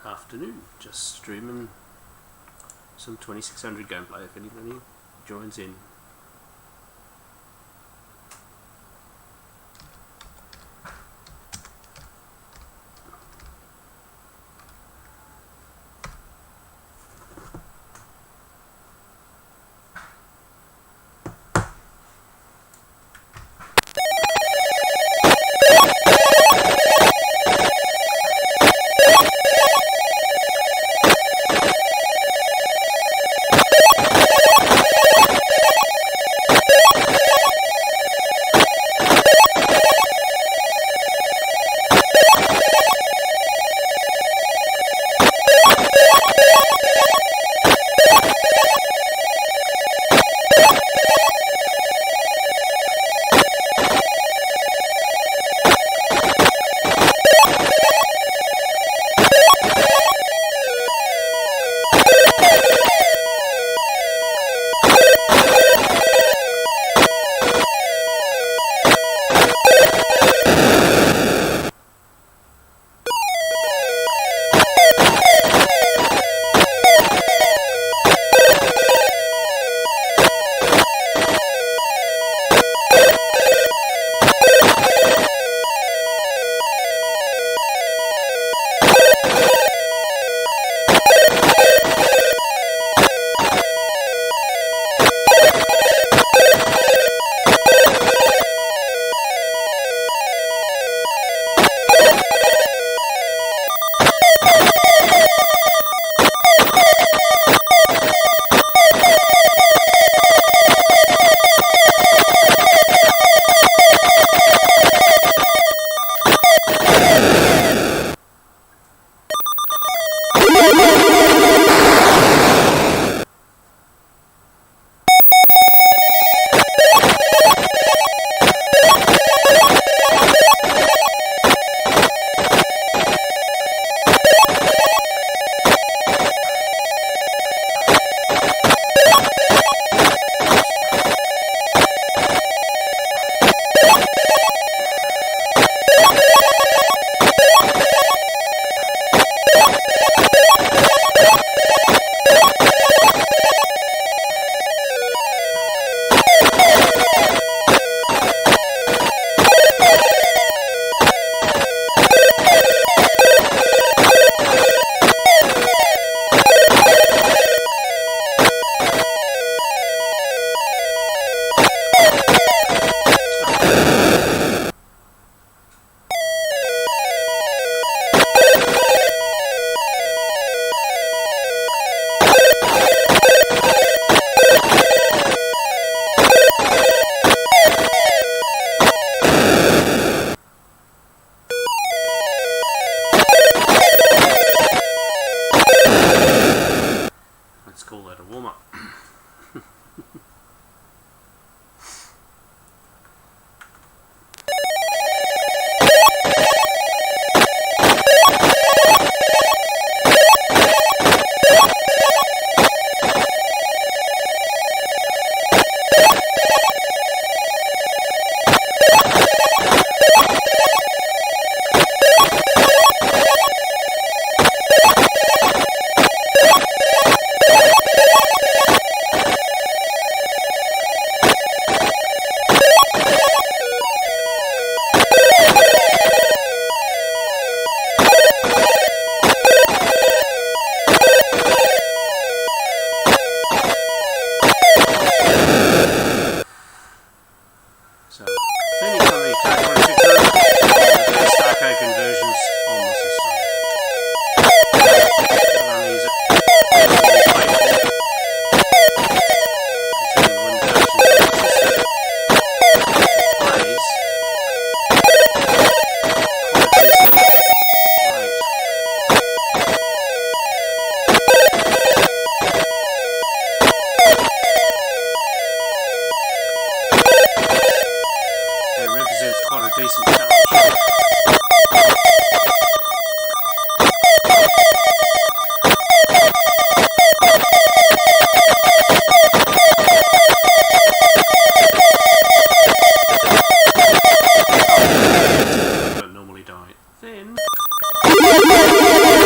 Afternoon, just streaming some 2600 gameplay if anybody joins in.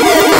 then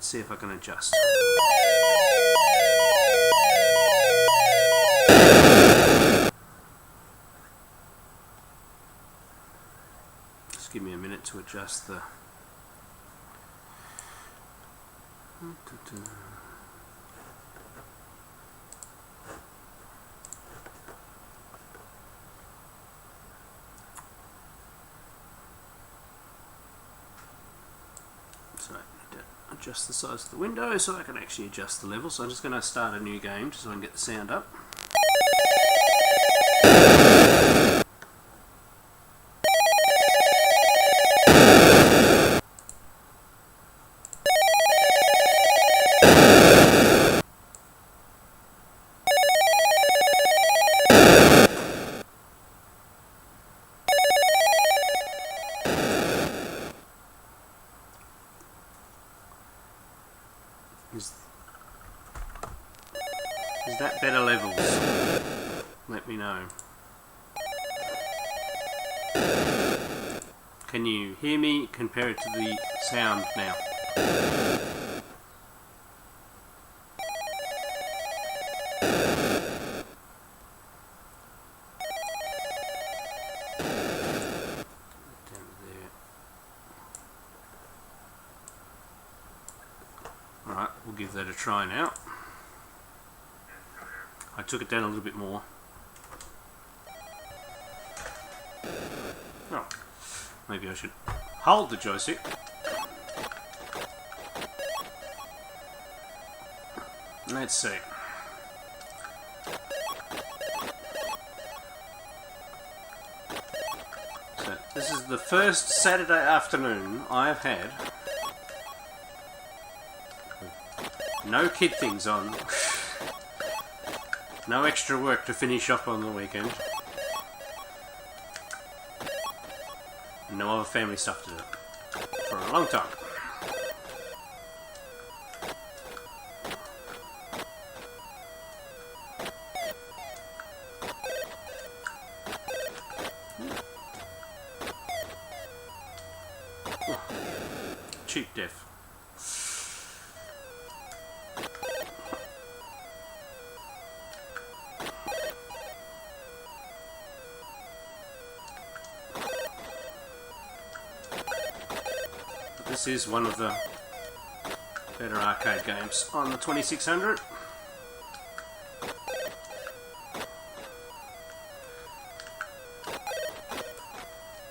Let's see if I can adjust. Just give me a minute to adjust the... So I need to adjust the size of the window so I can actually adjust the level. So I'm just going to start a new game just so I can get the sound up. Is that better levels? Let me know. Can you hear me compare it to the sound now? Alright, we'll give that a try now. I took it down a little bit more. Oh, maybe I should hold the joystick. Let's see. So, this is the first Saturday afternoon I've had. No kid things on. No extra work to finish up on the weekend. No other family stuff to do. For a long time. Oh, cheap def. This is one of the better arcade games on the 2600. There we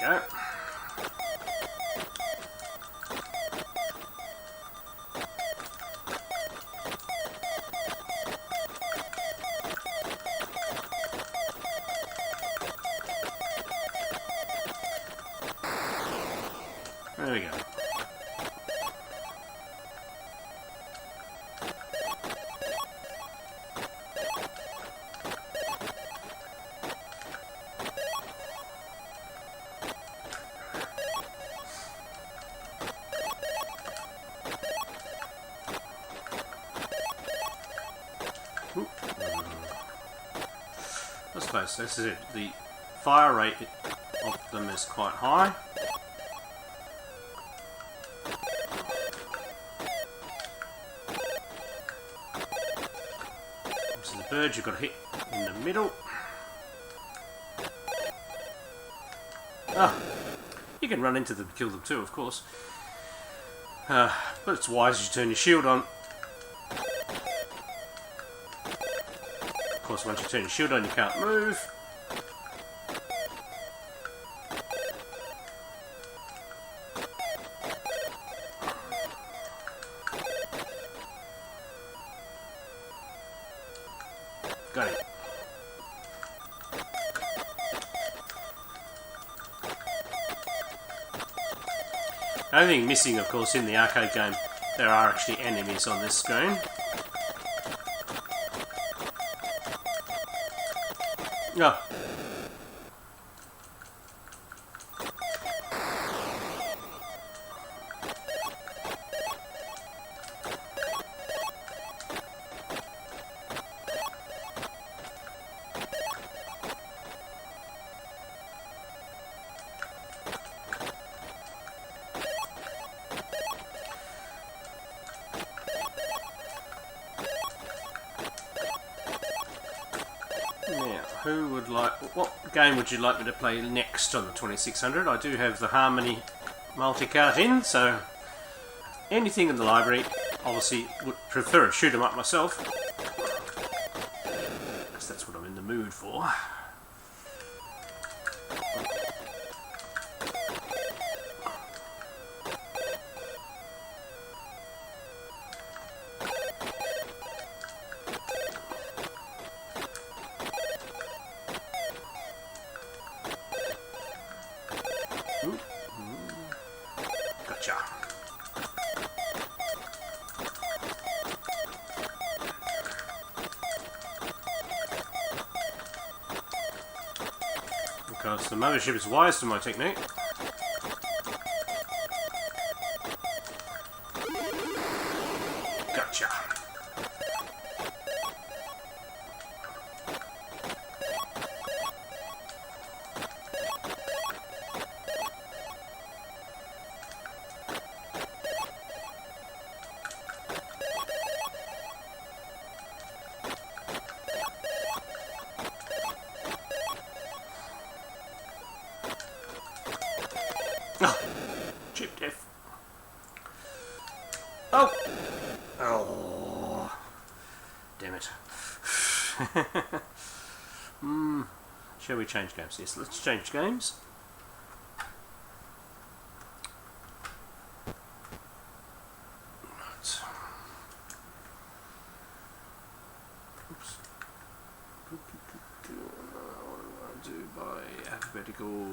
go. There we go. I suppose this is it. The fire rate of them is quite high. So the birds you've got to hit in the middle. Ah, you can run into them and kill them too, of course. But it's wise you turn your shield on. Of course, once you turn your shield on, you can't move. Got it. The only thing missing, of course, in the arcade game, there are actually enemies on this screen. Oh. Who would like... What game would you like me to play next on the 2600? I do have the Harmony multi-cart in, so... Anything in the library. Obviously, would prefer a shoot 'em up myself. Because that's what I'm in the mood for. Gotcha. Because the mothership is wise to my technique. Gotcha. Oh, chip death. Oh! Oh. Damn it. Shall we change games? Yes, let's change games. Right. Oops. What do I do by alphabetical?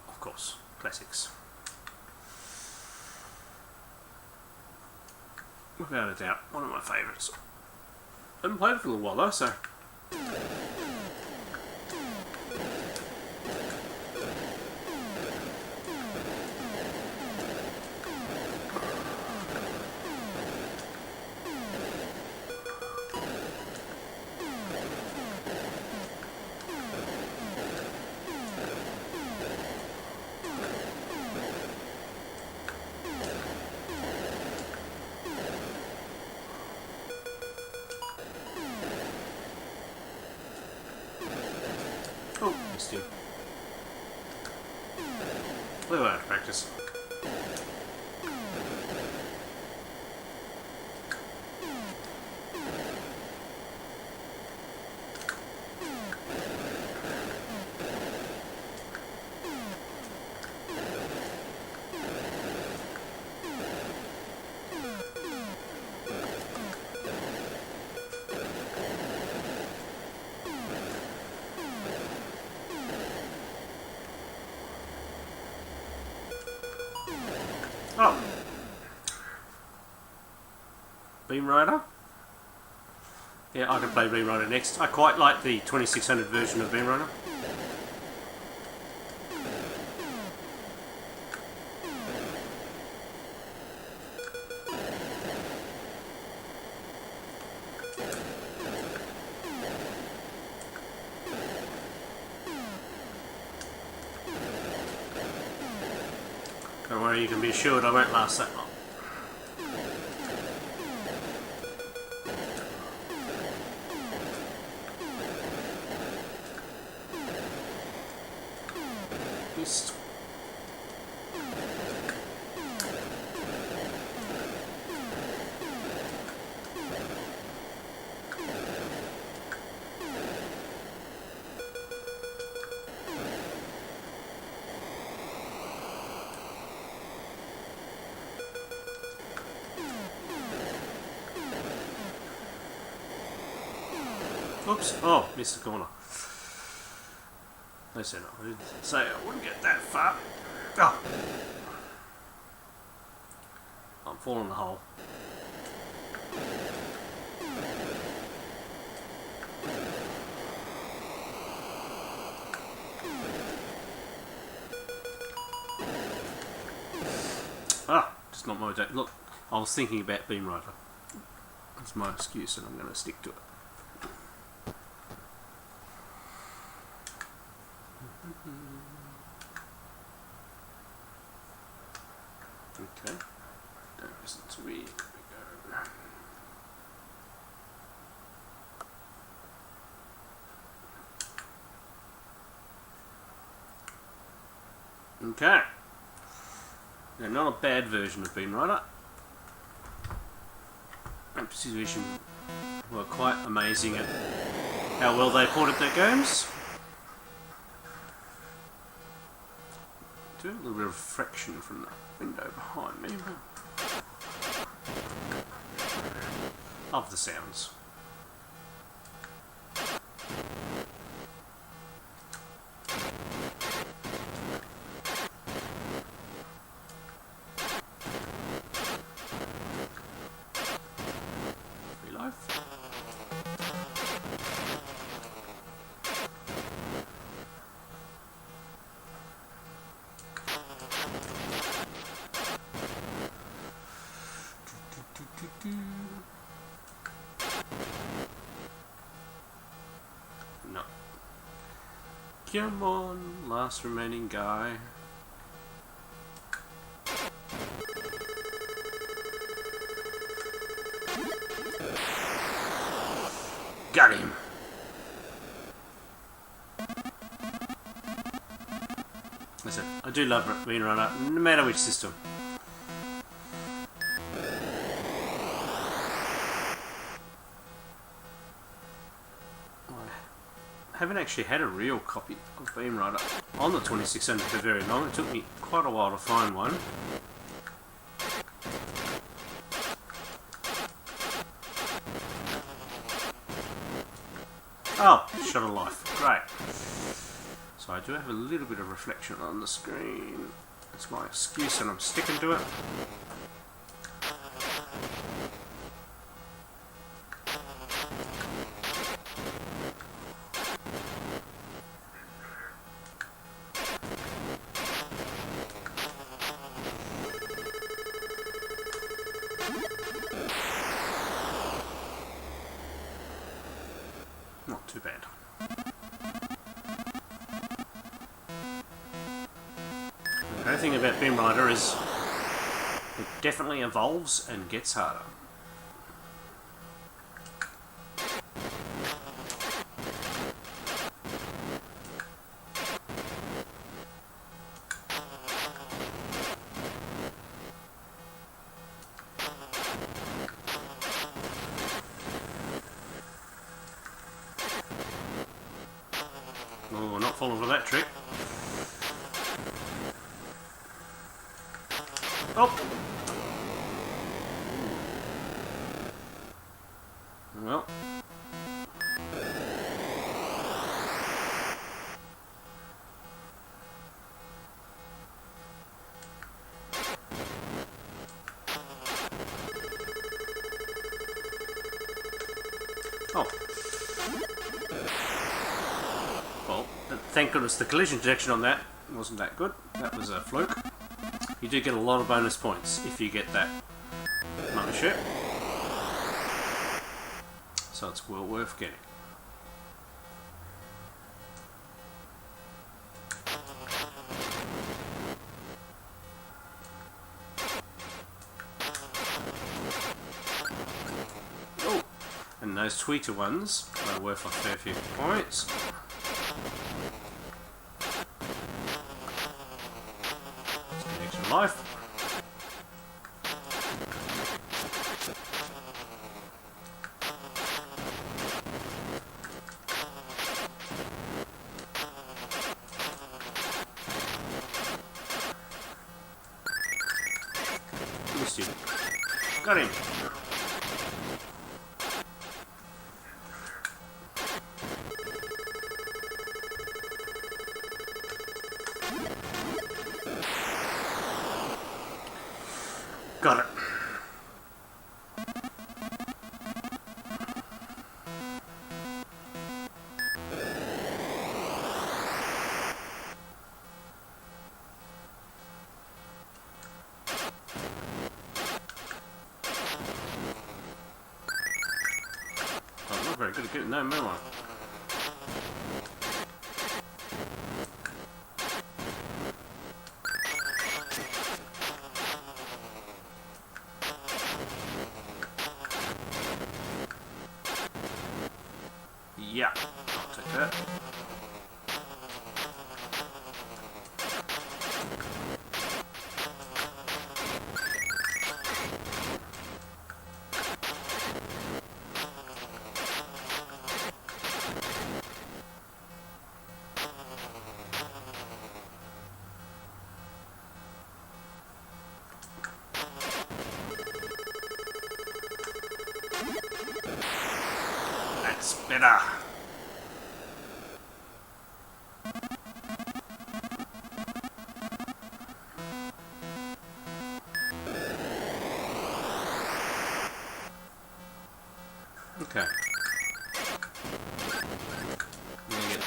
Of course, classics. Without a doubt, one of my favourites. I haven't played it for a little while though, so... Oh, missed you. We were out of practice. Oh. Beam Rider? Yeah, I can play Beam Rider next. I quite like the 2600 version of Beam Rider. Don't worry, you can be assured I won't last that long. Missed. Oops. Oh, missed the corner. They said I didn't say I wouldn't get that far. Oh. I'm falling in the hole. Ah, just not my day. Look, I was thinking about Beam Rider. That's my excuse and I'm going to stick to it. Okay, don't listen to me. There we go. Okay. Now, not a bad version of Beam Rider. Precision were quite amazing at how well they ported their games. Do a little bit of reflection from the window behind me. Love the sounds. No. Come on, last remaining guy. Got him. Listen, I do love being run up, no matter which system. I haven't actually had a real copy of Beam Rider on the 2600 for very long. It took me quite a while to find one. Oh, shot of life. Great. So I do have a little bit of reflection on the screen. That's my excuse and I'm sticking to it. Not too bad. The great thing about Beam Rider is it definitely evolves and gets harder. Oh, not falling for that trick. Oh! Well. Oh. Well, thank goodness the collision detection on that wasn't that good. That was a fluke. You do get a lot of bonus points if you get that mothership. So it's well worth getting. Oh, and those tweeter ones are worth a fair few points. Extra life. Got him. Got it. I'm not very good at getting that, am I? Yeah, I'll take that. That's better. Okay. I'm gonna get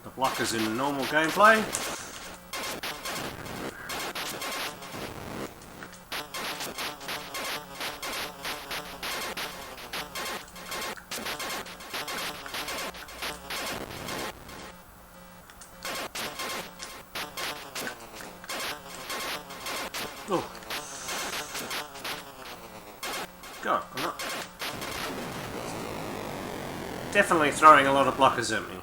the blockers in normal gameplay. Oh. God, I'm not definitely throwing a lot of blockers at me.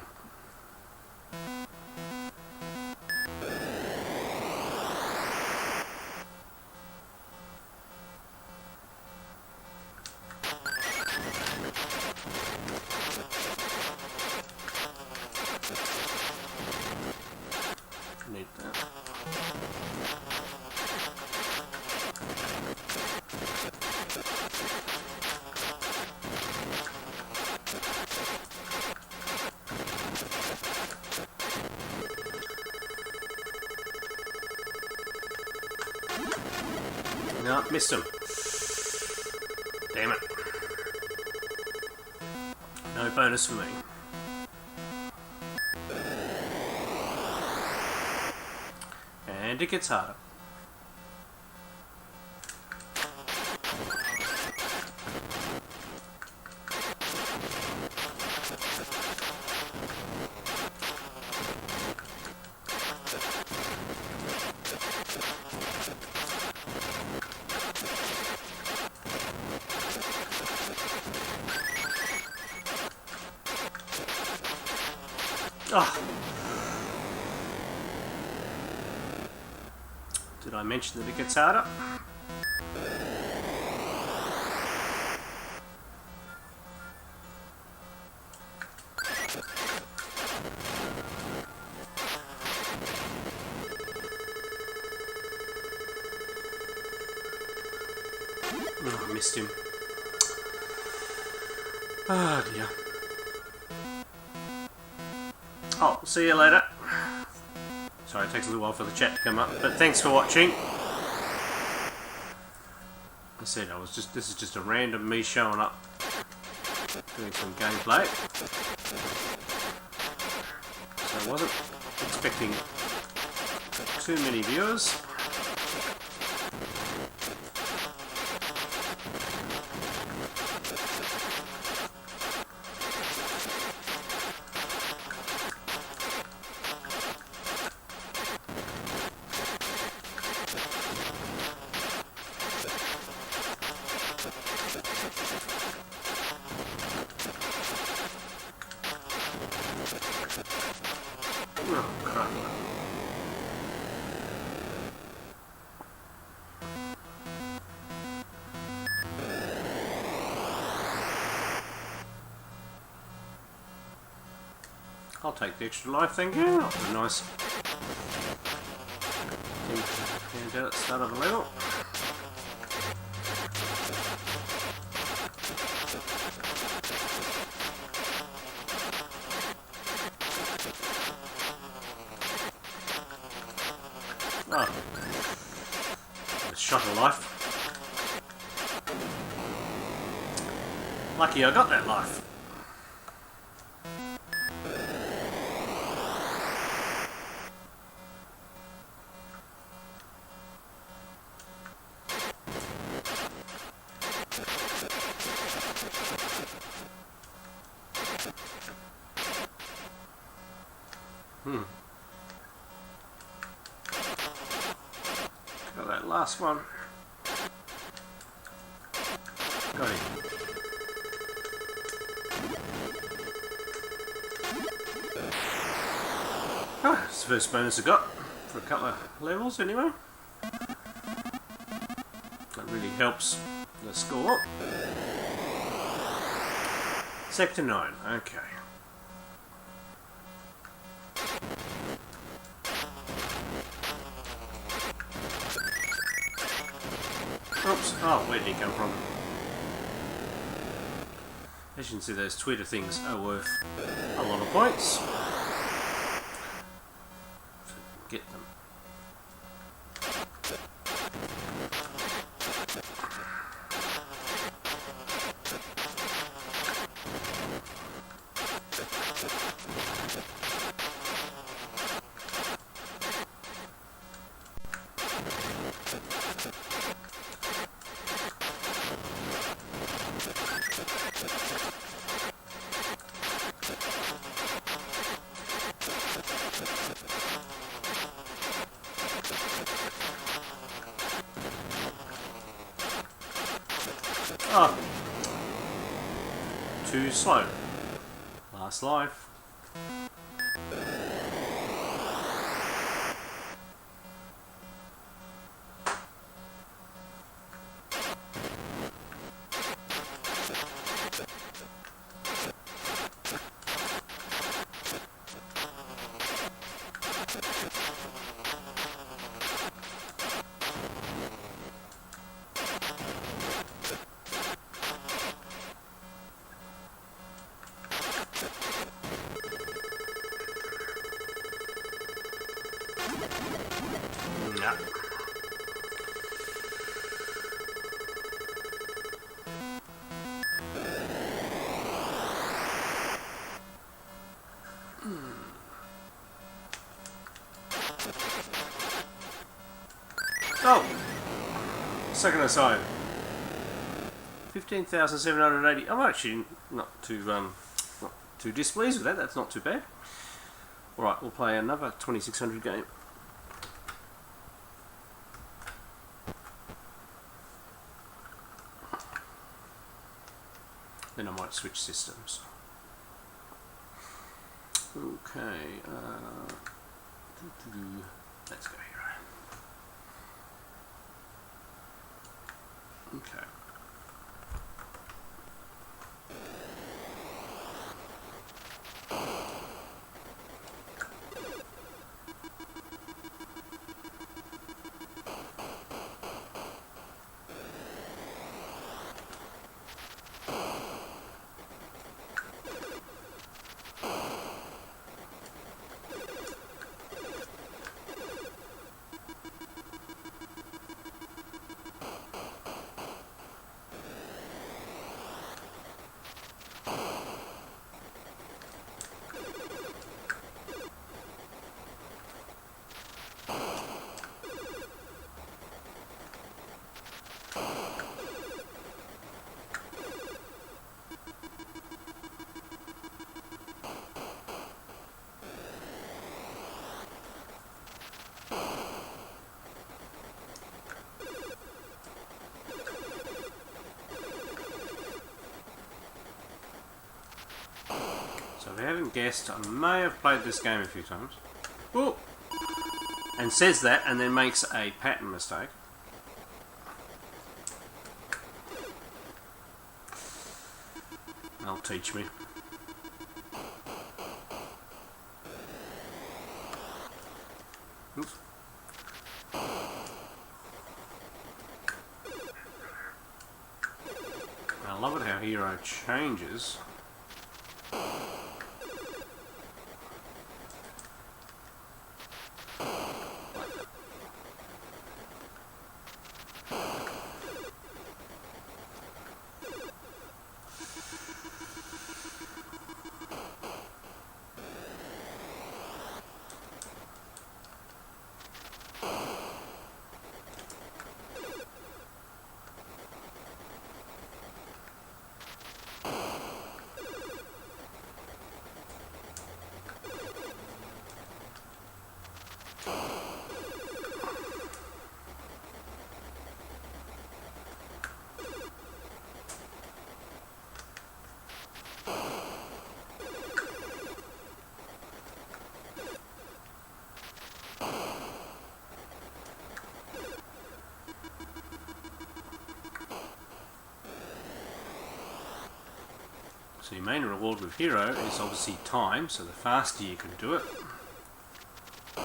Need that. No, missed him. Damn it. No bonus for me. And it gets harder. Oh. Did I mention that it gets harder? Oh, I missed him. Oh dear. Oh, see you later. Sorry, it takes a little while for the chat to come up, but thanks for watching. I said this is just a random me showing up, doing some gameplay. So I wasn't expecting too many viewers. Oh, crap. I'll take the extra life, thank you. That was a nice thing to do at the start of the level. Oh, a shot of life. Lucky I got that life. Got that last one. Got him. Oh, it's the first bonus I got for a couple of levels anyway. That really helps the score. Sector 9, okay. Oops, oh, where did he come from? As you can see, those Twitter things are worth a lot of points. Get them. Oh, too slow. Last life. No. Oh! Second aside. 15,780. I'm actually not too displeased with that. That's not too bad. Alright, we'll play another 2600 game. Then I might switch systems. Okay, let's go here. Okay. So if you haven't guessed, I may have played this game a few times. Ooh. And says that and then makes a pattern mistake. They'll teach me. Oops. I love it how Hero changes. So your main reward with hero is obviously time, so the faster you can do it, the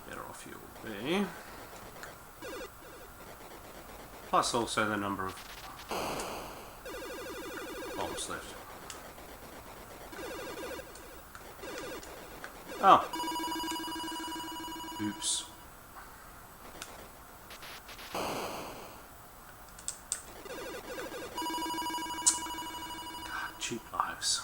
better off you'll be. Plus also the number of bombs left. Oh. Oops. God, cheap lives.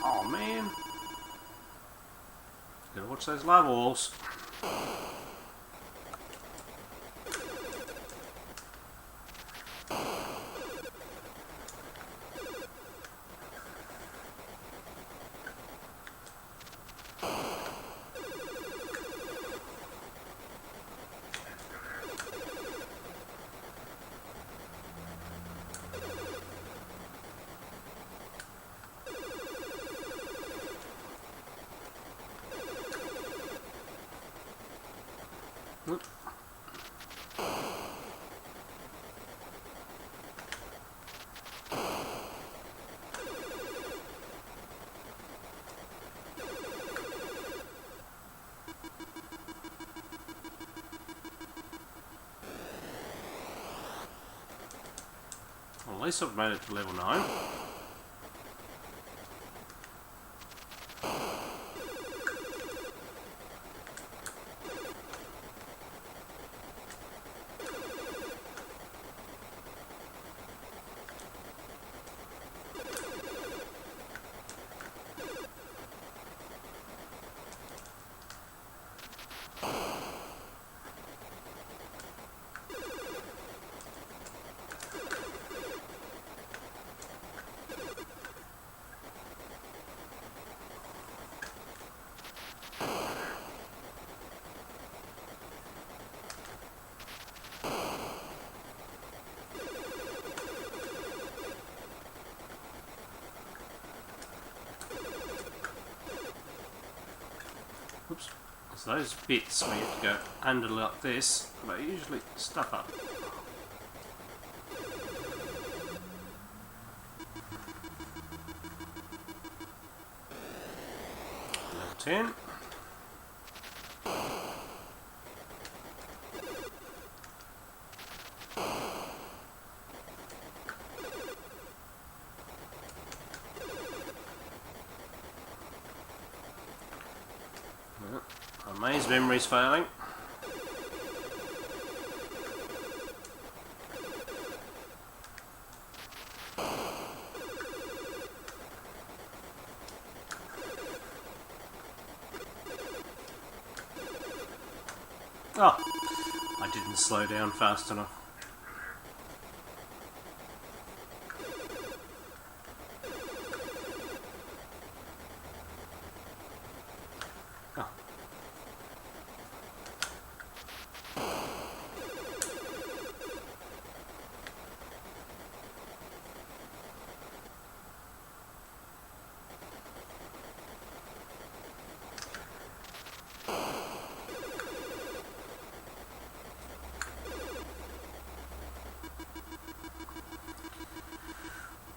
Oh man. Gotta watch those lava walls. Whoop. Well, at least I've made it to level 9. Oops. So those bits where you have to go under like this, they usually stuff up. Level 10. My maze memory's failing. Oh, I didn't slow down fast enough. Oh.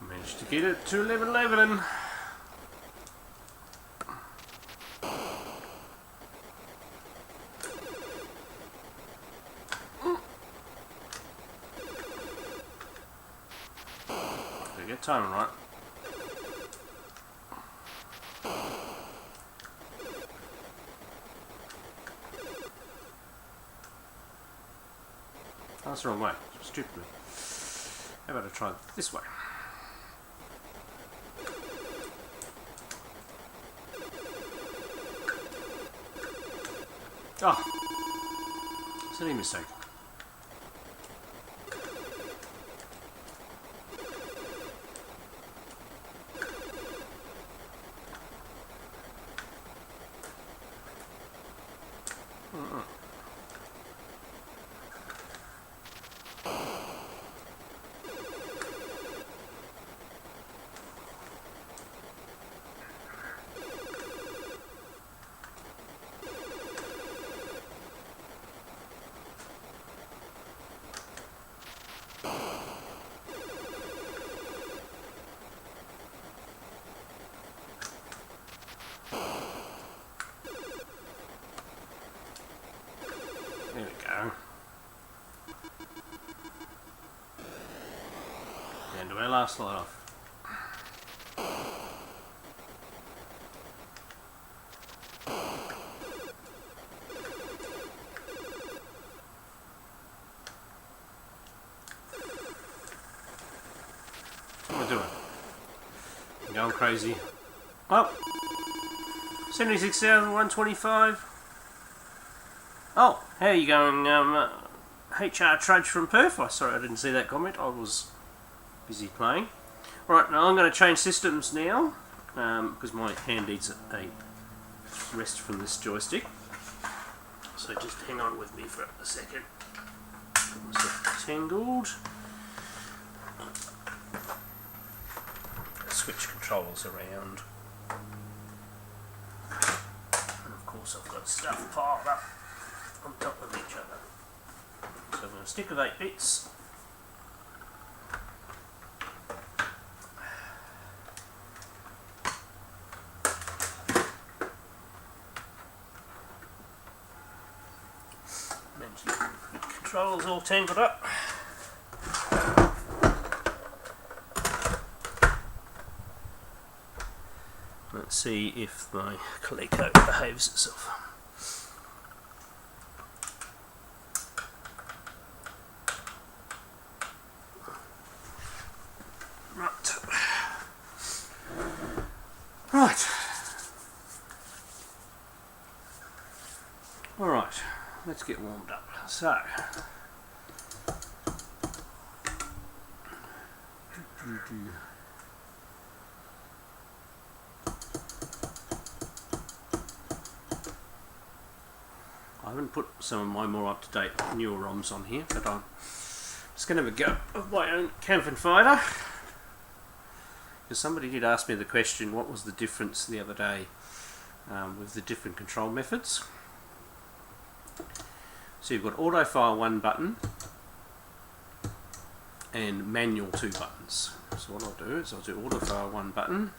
Managed to get it to level 11. Gotta get timing right. Oh, that's the wrong way. Stupid. How about I try this way? Oh, silly mistake. There we go. Down to our last light off. What am I doing? I'm going crazy. Oh! 76,125. Oh, how are you going, HR Trudge from Perth? Oh, sorry, I didn't see that comment. I was busy playing. Right, now I'm going to change systems now, because my hand needs a rest from this joystick. So just hang on with me for a second. Get myself tangled. Switch controls around. And of course I've got stuff piled up on top of each other. So I'm going to stick with 8 bits. Controls all tangled up. Let's see if my Coleco behaves itself. Right. Alright, let's get warmed up. So, I haven't put some of my more up-to-date newer ROMs on here, but I'm just going to have a go of my own Canfin Fighter. Because somebody did ask me the question, what was the difference the other day with the different control methods. So you've got auto fire 1 button and manual 2 buttons. So what I'll do is I'll do auto fire 1 button.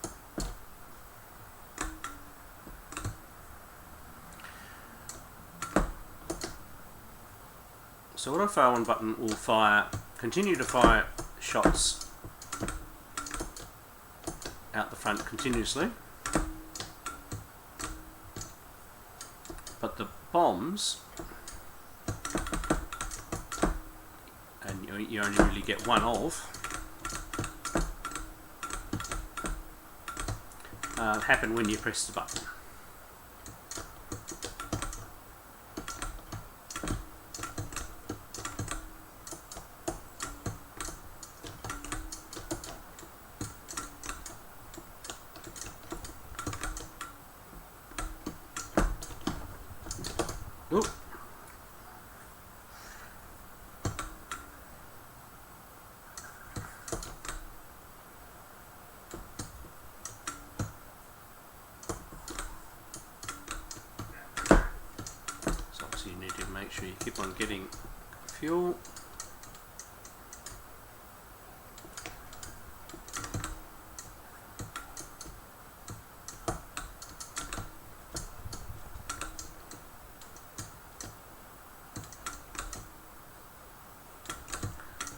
So auto fire 1 button will continue to fire shots out the front continuously, but the bombs, and you only really get one of, happen when you press the button. Ooh. So obviously you need to make sure you keep on getting fuel.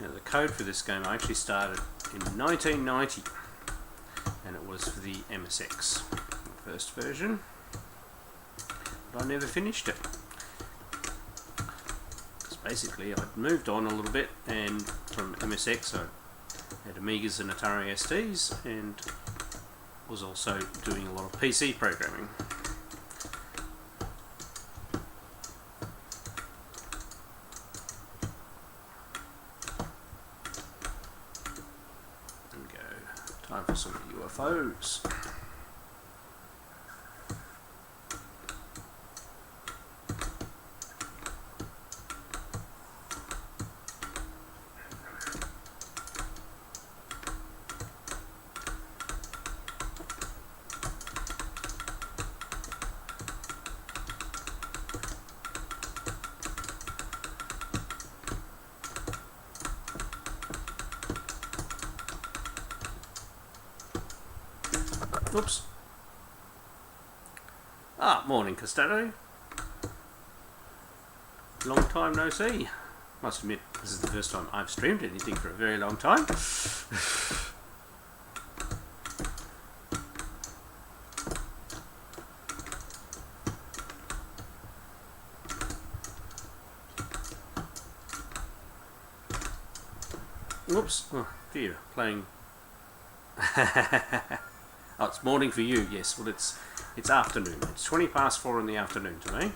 Now the code for this game I actually started in 1990, and it was for the MSX, the first version, but I never finished it. Because basically I'd moved on a little bit, and from MSX I had Amigas and Atari STs, and was also doing a lot of PC programming. Time for some UFOs. Oops. Ah, morning, Costello. Long time no see. Must admit, this is the first time I've streamed anything for a very long time. Whoops. Oh dear, playing. Oh, it's morning for you. Yes, well it's afternoon. It's 4:20 in the afternoon to me.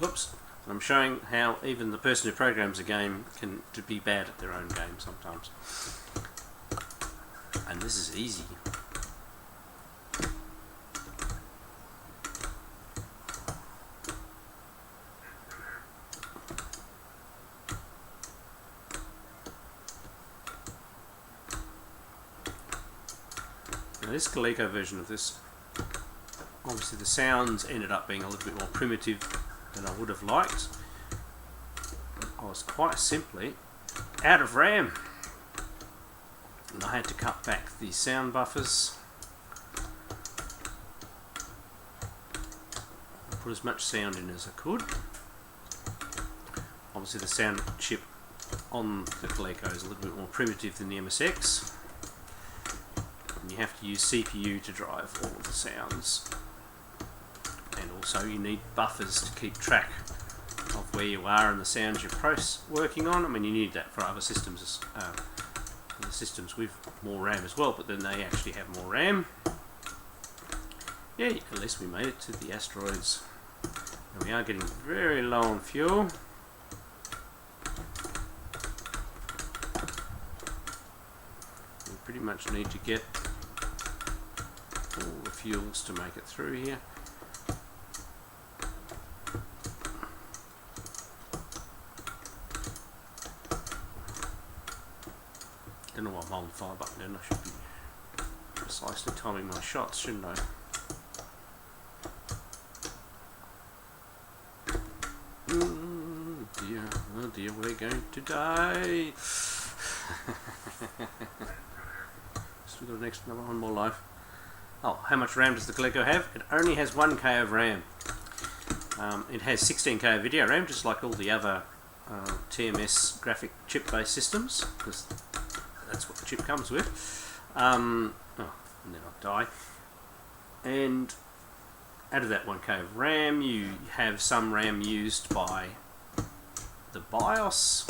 Oops. I'm showing how even the person who programs a game can be bad at their own game sometimes. And this is easy. Now this Coleco version of this, obviously the sounds ended up being a little bit more primitive than I would have liked. I was quite simply out of RAM, and I had to cut back the sound buffers, put as much sound in as I could. Obviously the sound chip on the Coleco is a little bit more primitive than the MSX, and you have to use CPU to drive all of the sounds. And also you need buffers to keep track of where you are and the sounds you're working on. I mean, you need that for other systems, the systems with more RAM as well, but then they actually have more RAM. Yeah, at least we made it to the asteroids. And we are getting very low on fuel. We pretty much need to get all the fuels to make it through here. I don't know what I'm holding the fire button in. I should be precisely timing my shots, shouldn't I? Oh dear, we're going to die. Still got another one more life. Oh, how much RAM does the Coleco have? It only has 1K of RAM. It has 16K of video RAM, just like all the other TMS graphic chip-based systems, because that's what the chip comes with. And then I'll die. And out of that 1K of RAM, you have some RAM used by the BIOS,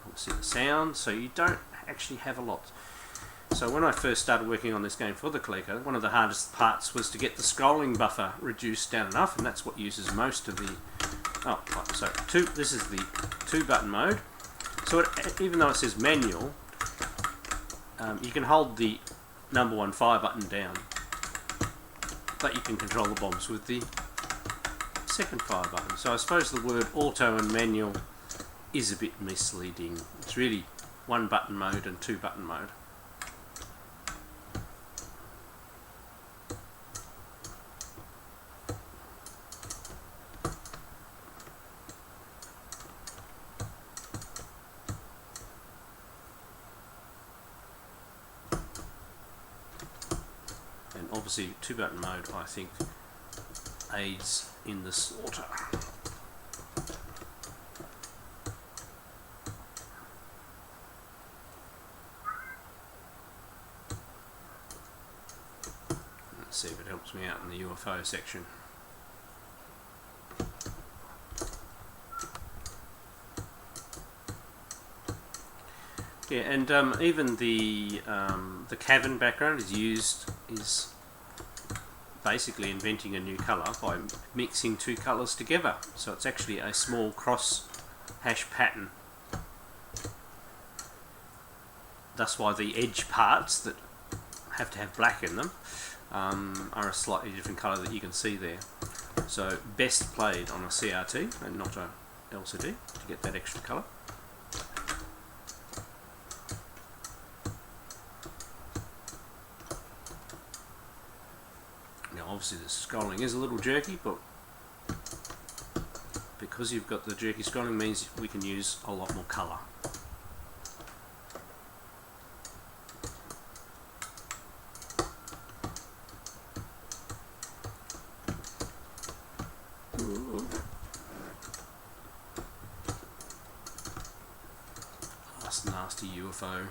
obviously the sound, so you don't actually have a lot. So when I first started working on this game for the Coleco, one of the hardest parts was to get the scrolling buffer reduced down enough, and that's what uses most of the... Oh, right, so this is the 2-button mode. So even though it says manual, you can hold the number 1 fire button down, but you can control the bombs with the second fire button. So I suppose the word auto and manual is a bit misleading. It's really 1-button mode and 2-button mode. Obviously 2-button mode, I think, aids in the slaughter. Let's see if it helps me out in the UFO section. Yeah, and even the cavern background is basically inventing a new colour by mixing 2 colours together. So it's actually a small cross hash pattern. That's why the edge parts that have to have black in them are a slightly different colour that you can see there. So best played on a CRT and not a LCD to get that extra colour. Now obviously the scrolling is a little jerky, but because you've got the jerky scrolling means we can use a lot more colour. Last nasty UFO.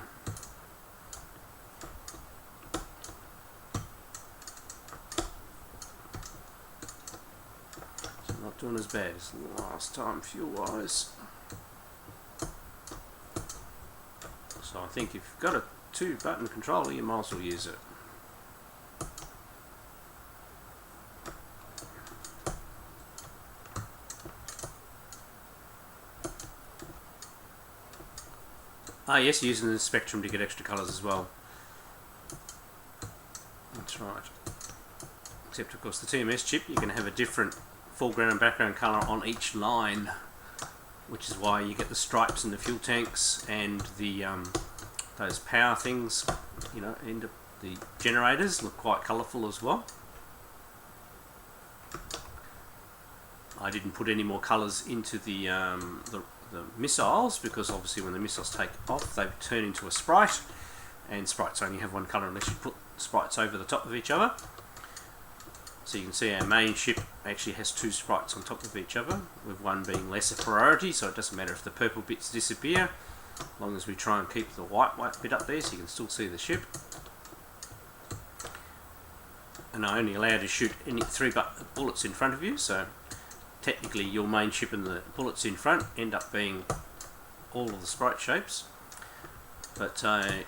Not doing as bad as last time fuel wise. So I think if you've got a 2-button controller, you might as well use it. Ah yes, using the spectrum to get extra colours as well. That's right. Except of course the TMS chip, you can have a different foreground and background colour on each line, which is why you get the stripes in the fuel tanks and the those power things, you know, and the generators look quite colourful as well. I didn't put any more colours into the missiles because obviously when the missiles take off they turn into a sprite, and sprites only have one colour unless you put sprites over the top of each other. So you can see our main ship actually has 2 sprites on top of each other, with one being lesser priority, so it doesn't matter if the purple bits disappear, as long as we try and keep the white bit up there so you can still see the ship. And I only allow you to shoot any 3 bullets in front of you, so technically your main ship and the bullets in front end up being all of the sprite shapes. But I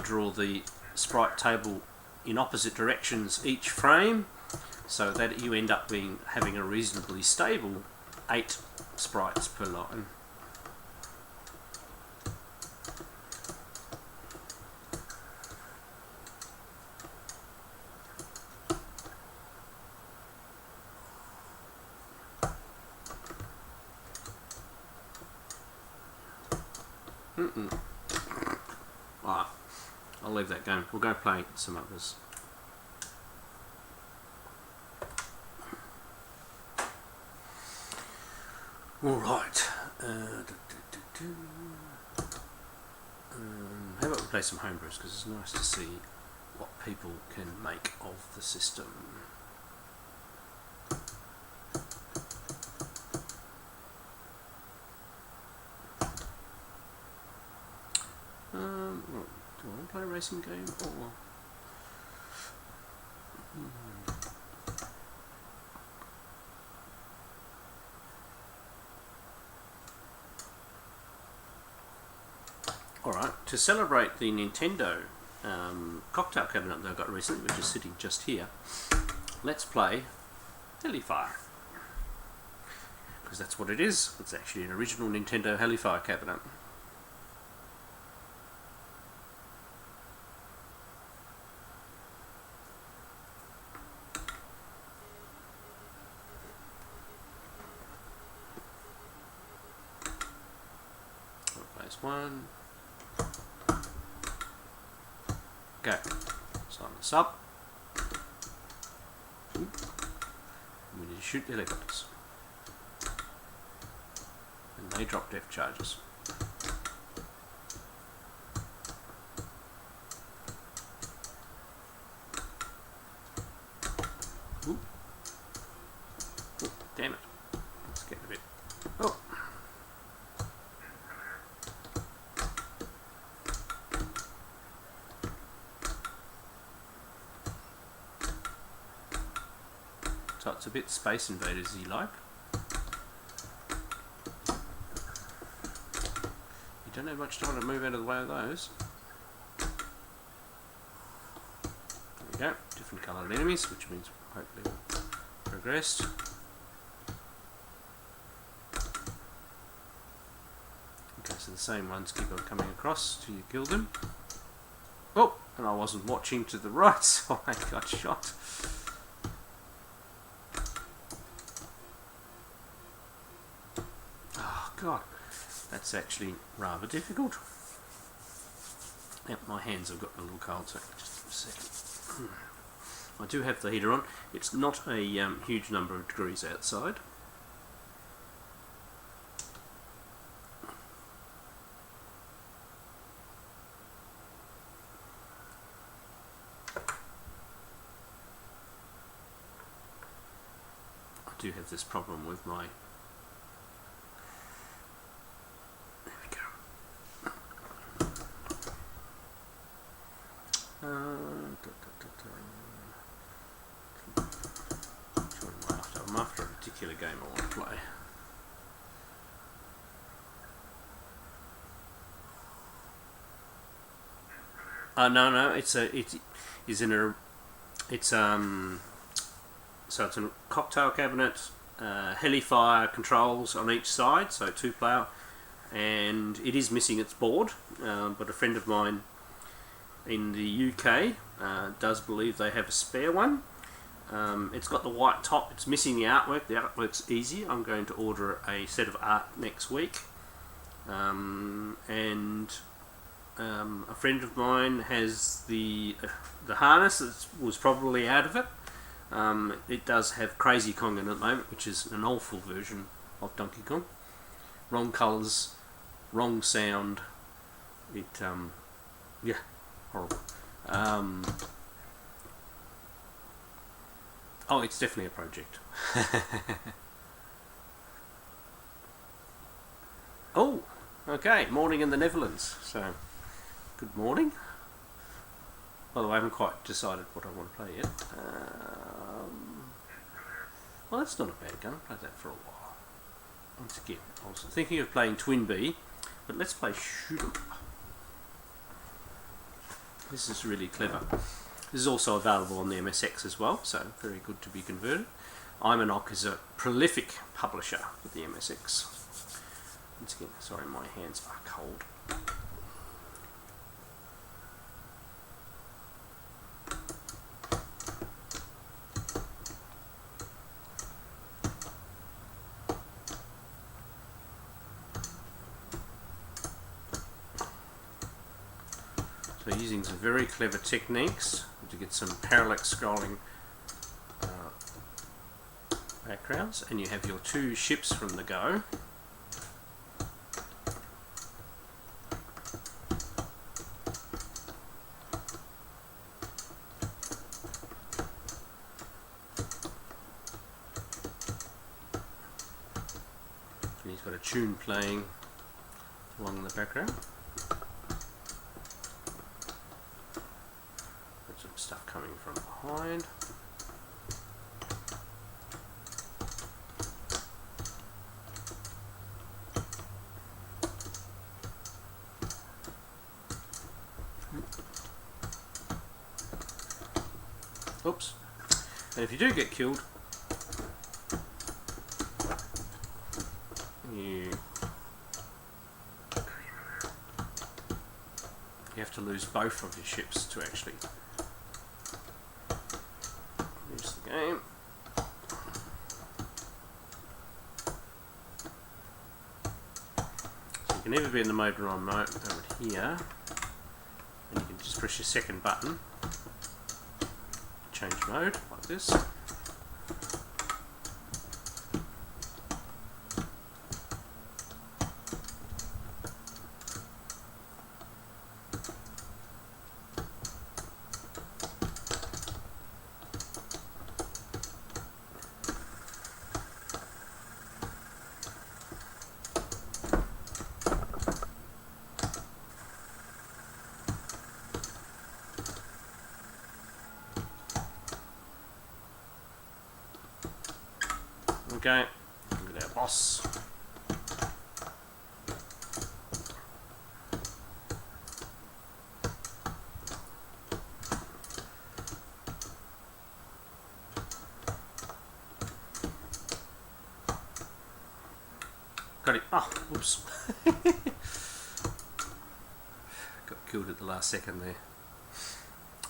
draw the sprite table in opposite directions each frame, so that you end up having a reasonably stable 8 sprites per line. Right, I'll leave that going. We'll go play some others. Alright, how about we play some homebrews, because it's nice to see what people can make of the system. Do I want to play a racing game or... Alright, to celebrate the Nintendo cocktail cabinet that I got recently, which is sitting just here, let's play Hellfire. Because that's what it is. It's actually an original Nintendo Hellfire cabinet. Place 1. Go. Sign this up. We need to shoot the helicopters. And they drop depth charges. Ooh. Ooh, damn it. Let's get a bit. Oh. So it's a bit Space Invaders-y like. You don't have much time to move out of the way of those. There we go, different coloured enemies, which means hopefully we'll progress. Okay, so the same ones keep on coming across till you kill them. Oh, and I wasn't watching to the right, so I got shot. God, that's actually rather difficult. Yep, my hands have gotten a little cold, so just a second. I do have the heater on. It's not a huge number of degrees outside. do have this problem with my... There we go. I'm after a particular game I want to play. No, it's a so it's a cocktail cabinet, Helifire controls on each side, so 2-player, and it is missing its board, but a friend of mine in the UK does believe they have a spare one. It's got the white top, it's missing the artwork. The artwork's easy. I'm going to order a set of art next week, and a friend of mine has the harness that was probably out of it. It does have Crazy Kong in it at the moment, which is an awful version of Donkey Kong. Wrong colours, wrong sound. It yeah, horrible. Oh, it's definitely a project. Oh, okay, morning in the Netherlands. So, good morning. By the way, I haven't quite decided what I want to play yet. Well, that's not a bad gun. I've played that for a while. Once again, I was thinking of playing Twin Bee, but let's play Shoot 'em. This is really clever. This is also available on the MSX as well, so very good to be converted. Imanok is a prolific publisher with the MSX. Once again, sorry, my hands are cold. So using some very clever techniques to get some parallax scrolling backgrounds, and you have your 2 ships from the go. And he's got a tune playing along the background. Stuff coming from behind. Oops. And if you do get killed, you have to lose both of your ships to actually the game. So you can either be in the mode on mode here, and you can just press your second button, change mode like this. Okay, look at our boss. Got it. Oh, whoops. Got killed at the last second there.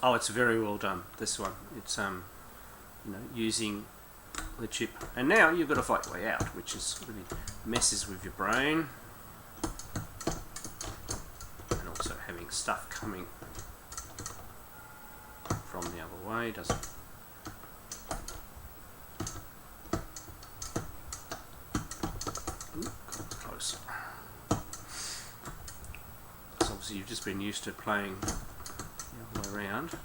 Oh, it's very well done, this one. It's you know, using the chip, and now you've got to fight your way out, which is really messes with your brain, and also having stuff coming from the other way doesn't. Ooh, got close. So obviously you've just been used to playing the other way around. Go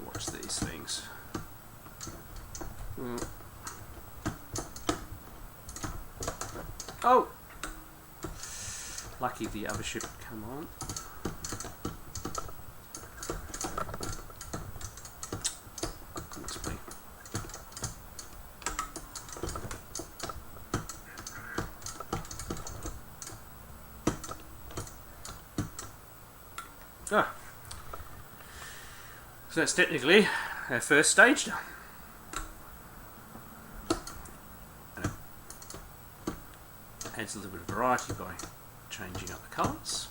watch these things. Oh! Lucky the other ship come on. Goodness me. Ah. So that's technically our first stage done. Adds a little bit of variety by changing up the colours,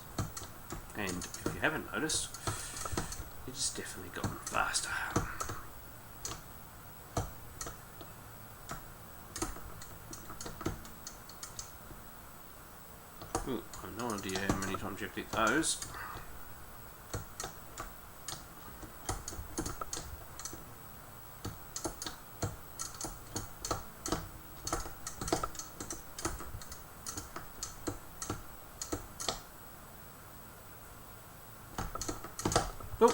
and if you haven't noticed, it's definitely gotten faster. Ooh, I have no idea how many times you have to hit those. Oh.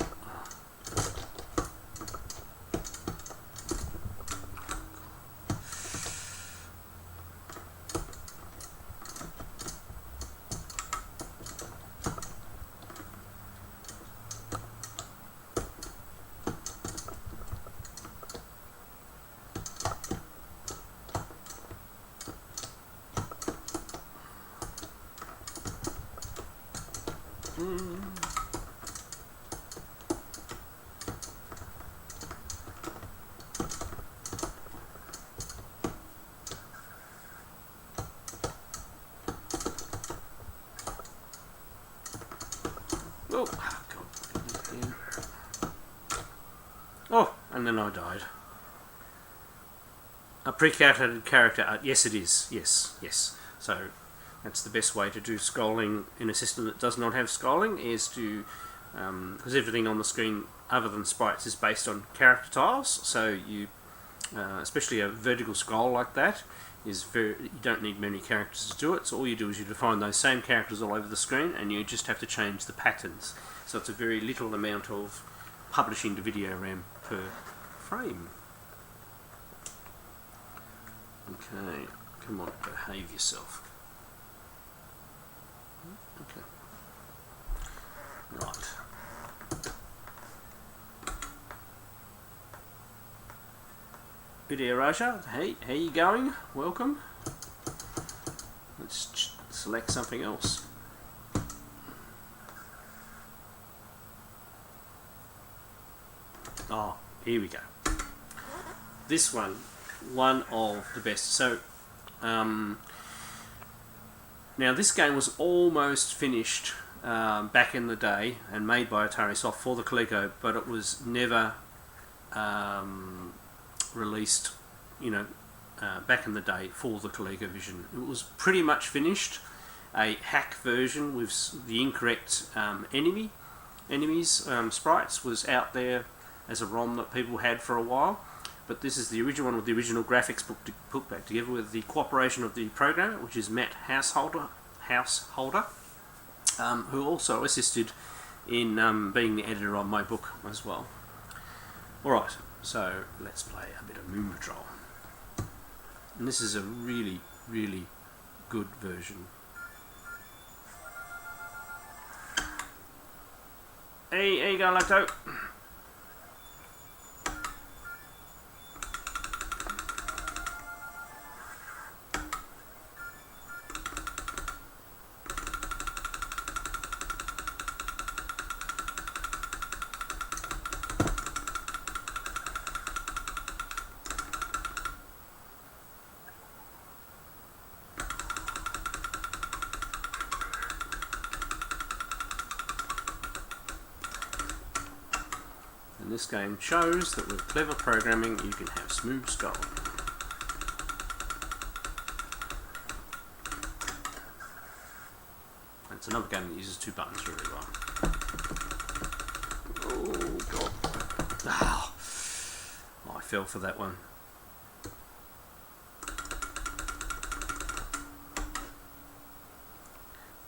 Oh, God. Oh, and then I died. A pre-calculated character. Yes, it is. Yes. So that's the best way to do scrolling in a system that does not have scrolling, is to, because everything on the screen other than sprites is based on character tiles. So you, especially a vertical scroll like that, you don't need many characters to do it. So all you do is you define those same characters all over the screen, and you just have to change the patterns. So it's a very little amount of publishing to video RAM per frame. Okay, come on, behave yourself. Okay. Right. Video Raja, hey, how you going? Welcome. Let's select something else. Oh, here we go. This one of the best. So, now this game was almost finished back in the day and made by Atari Soft for the Coleco, but it was never released, back in the day for the ColecoVision. It was pretty much finished. A hack version with the incorrect enemies sprites was out there as a ROM that people had for a while, but this is the original one with the original graphics put back together with the cooperation of the programmer, which is Matt Householder, who also assisted in being the editor on my book as well. Alright, so let's play a bit of Moon Patrol. And this is a really, really good version. Hey, how you going, Lacto? And this game shows that with clever programming you can have smooth scrolling. It's another game that uses two buttons really well. Oh god. Oh, I fell for that one.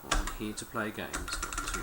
I'm here to play games, not to...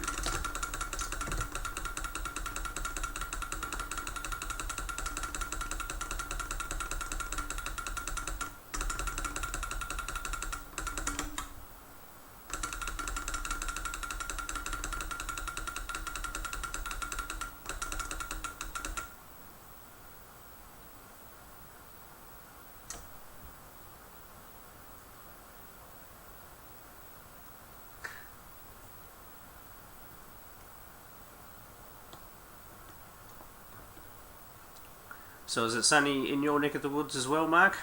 So is it sunny in your neck of the woods as well, Mark?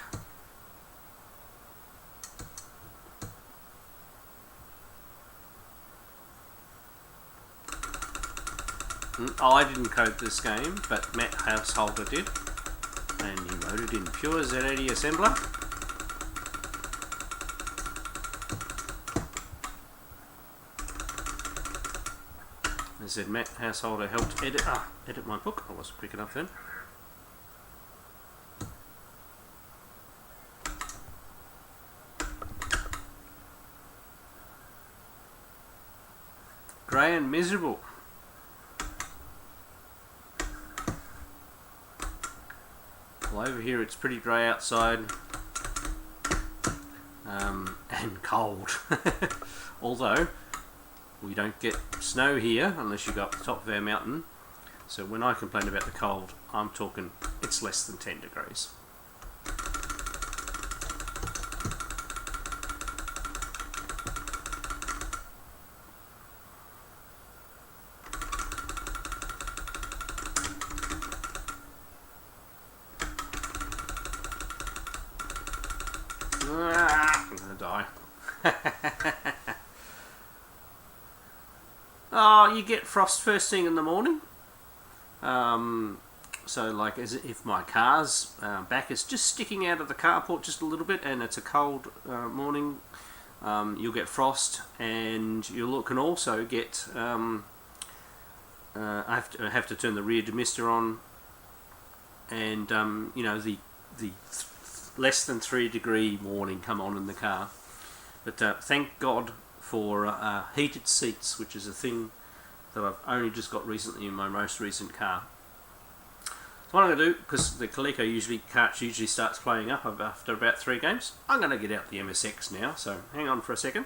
I didn't code this game, but Matt Householder did, and he wrote it in pure Z80 assembler. I said Matt Householder helped edit my book. I wasn't quick enough then. Grey and miserable. Well, over here it's pretty grey outside and cold. Although we don't get snow here unless you go up the top of our mountain. So when I complain about the cold, I'm talking it's less than 10 degrees. I'm gonna die. Oh, you get frost first thing in the morning. So like as if my car's back is just sticking out of the carport just a little bit and it's a cold morning, you'll get frost, and can also get I have to turn the rear demister on, and you know, the less than 3 degree warning come on in the car. But thank God for heated seats, which is a thing that I've only just got recently in my most recent car. So what I'm going to do, because the Coleco cart usually starts playing up after about 3 games, I'm going to get out the MSX now, so hang on for a second.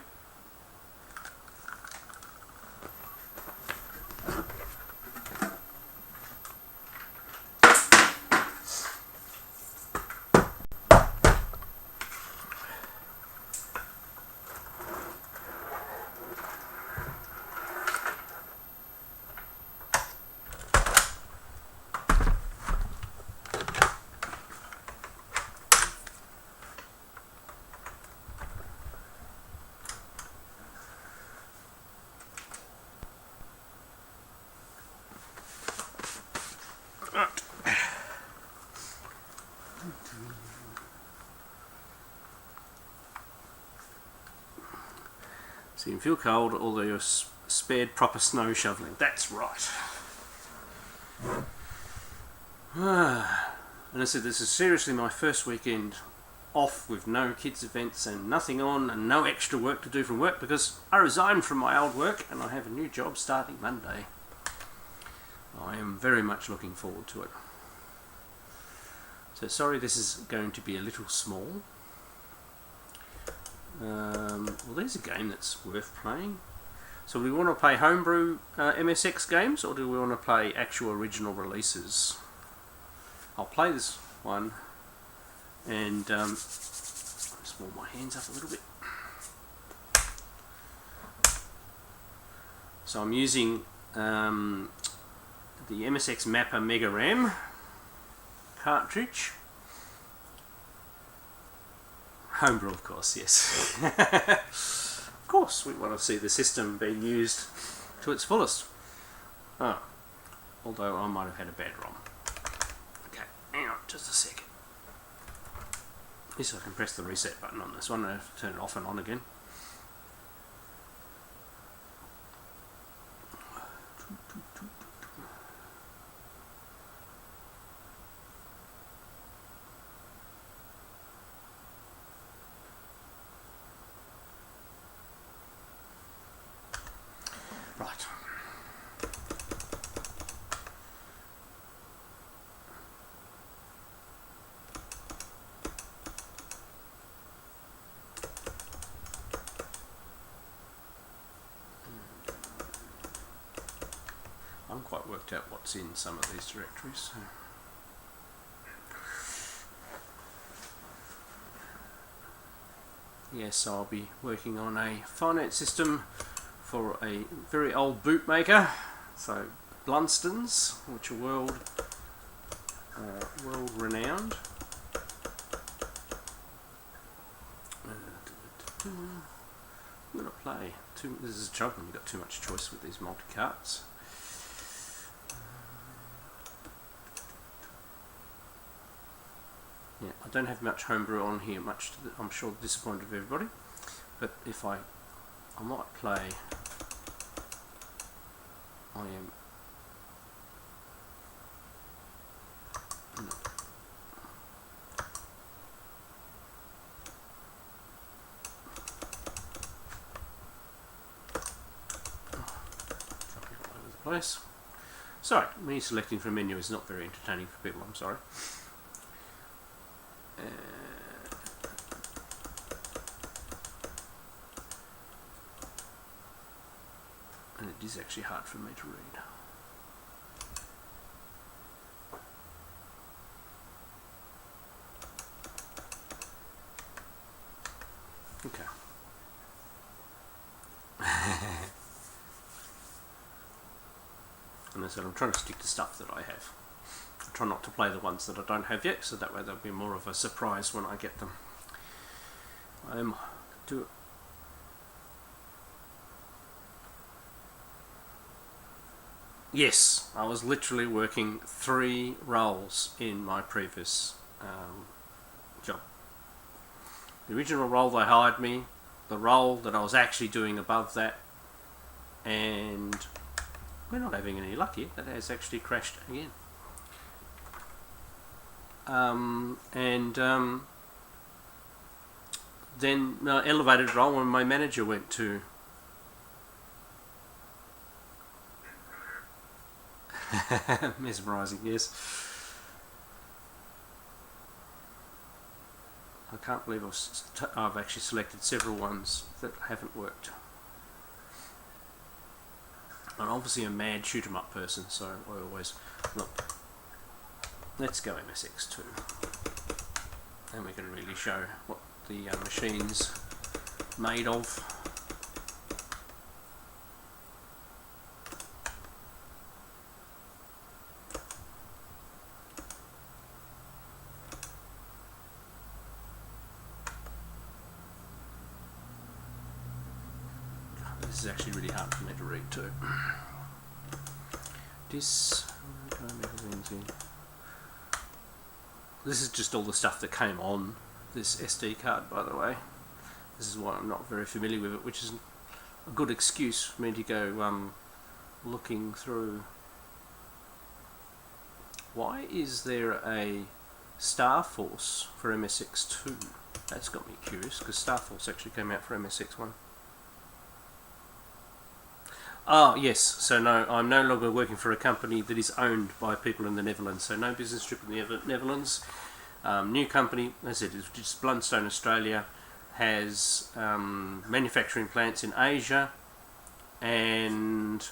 So you can feel cold, although you're spared proper snow shoveling. That's right. And I said, this is seriously my first weekend off with no kids events and nothing on and no extra work to do from work, because I resigned from my old work and I have a new job starting Monday. I am very much looking forward to it. So sorry this is going to be a little small. Well, there's a game that's worth playing. So do we want to play homebrew MSX games, or do we want to play actual original releases? I'll play this one and just warm my hands up a little bit. So I'm using the MSX Mapper Mega RAM cartridge. Homebrew, of course, yes. Of course, we want to see the system being used to its fullest. Oh, although I might have had a bad ROM. Okay, hang on just a second. At least I can press the reset button on this one. I have to turn it off and on again. Right. I'm quite worked out what's in some of these directories. Yes, I'll be working on a finance system for a very old bootmaker, so Blunstons, which are world world-renowned. I'm going to play. This is a trouble when you've got too much choice with these multi-carts. Yeah, I don't have much homebrew on here, much to I'm sure disappointed of everybody. But if I might play. I am. No. Place. Sorry, me selecting from a menu is not very entertaining for people, I'm sorry. And it is actually hard for me to read. Okay. And I said I'm trying to stick to stuff that I have. I try not to play the ones that I don't have yet, so that way they'll be more of a surprise when I get them. Yes, I was literally working 3 roles in my previous job. The original role they hired me, the role that I was actually doing above that, and we're not having any luck here. That has actually crashed again. Then elevated role when my manager went to mesmerising, yes. I can't believe I've actually selected several ones that haven't worked. I'm obviously a mad shoot 'em up person, so I always look. Let's go MSX2, and we can really show what the machine's made of. This is actually really hard for me to read too. This is just all the stuff that came on this SD card, by the way. This is why I'm not very familiar with it, which is a good excuse for me to go looking through. Why is there a Star Force for MSX2? That's got me curious, because Star Force actually came out for MSX1. Oh yes, so no, I'm no longer working for a company that is owned by people in the Netherlands, so no business trip in the Netherlands. New company, as I said, it's just Blundstone Australia, has manufacturing plants in Asia and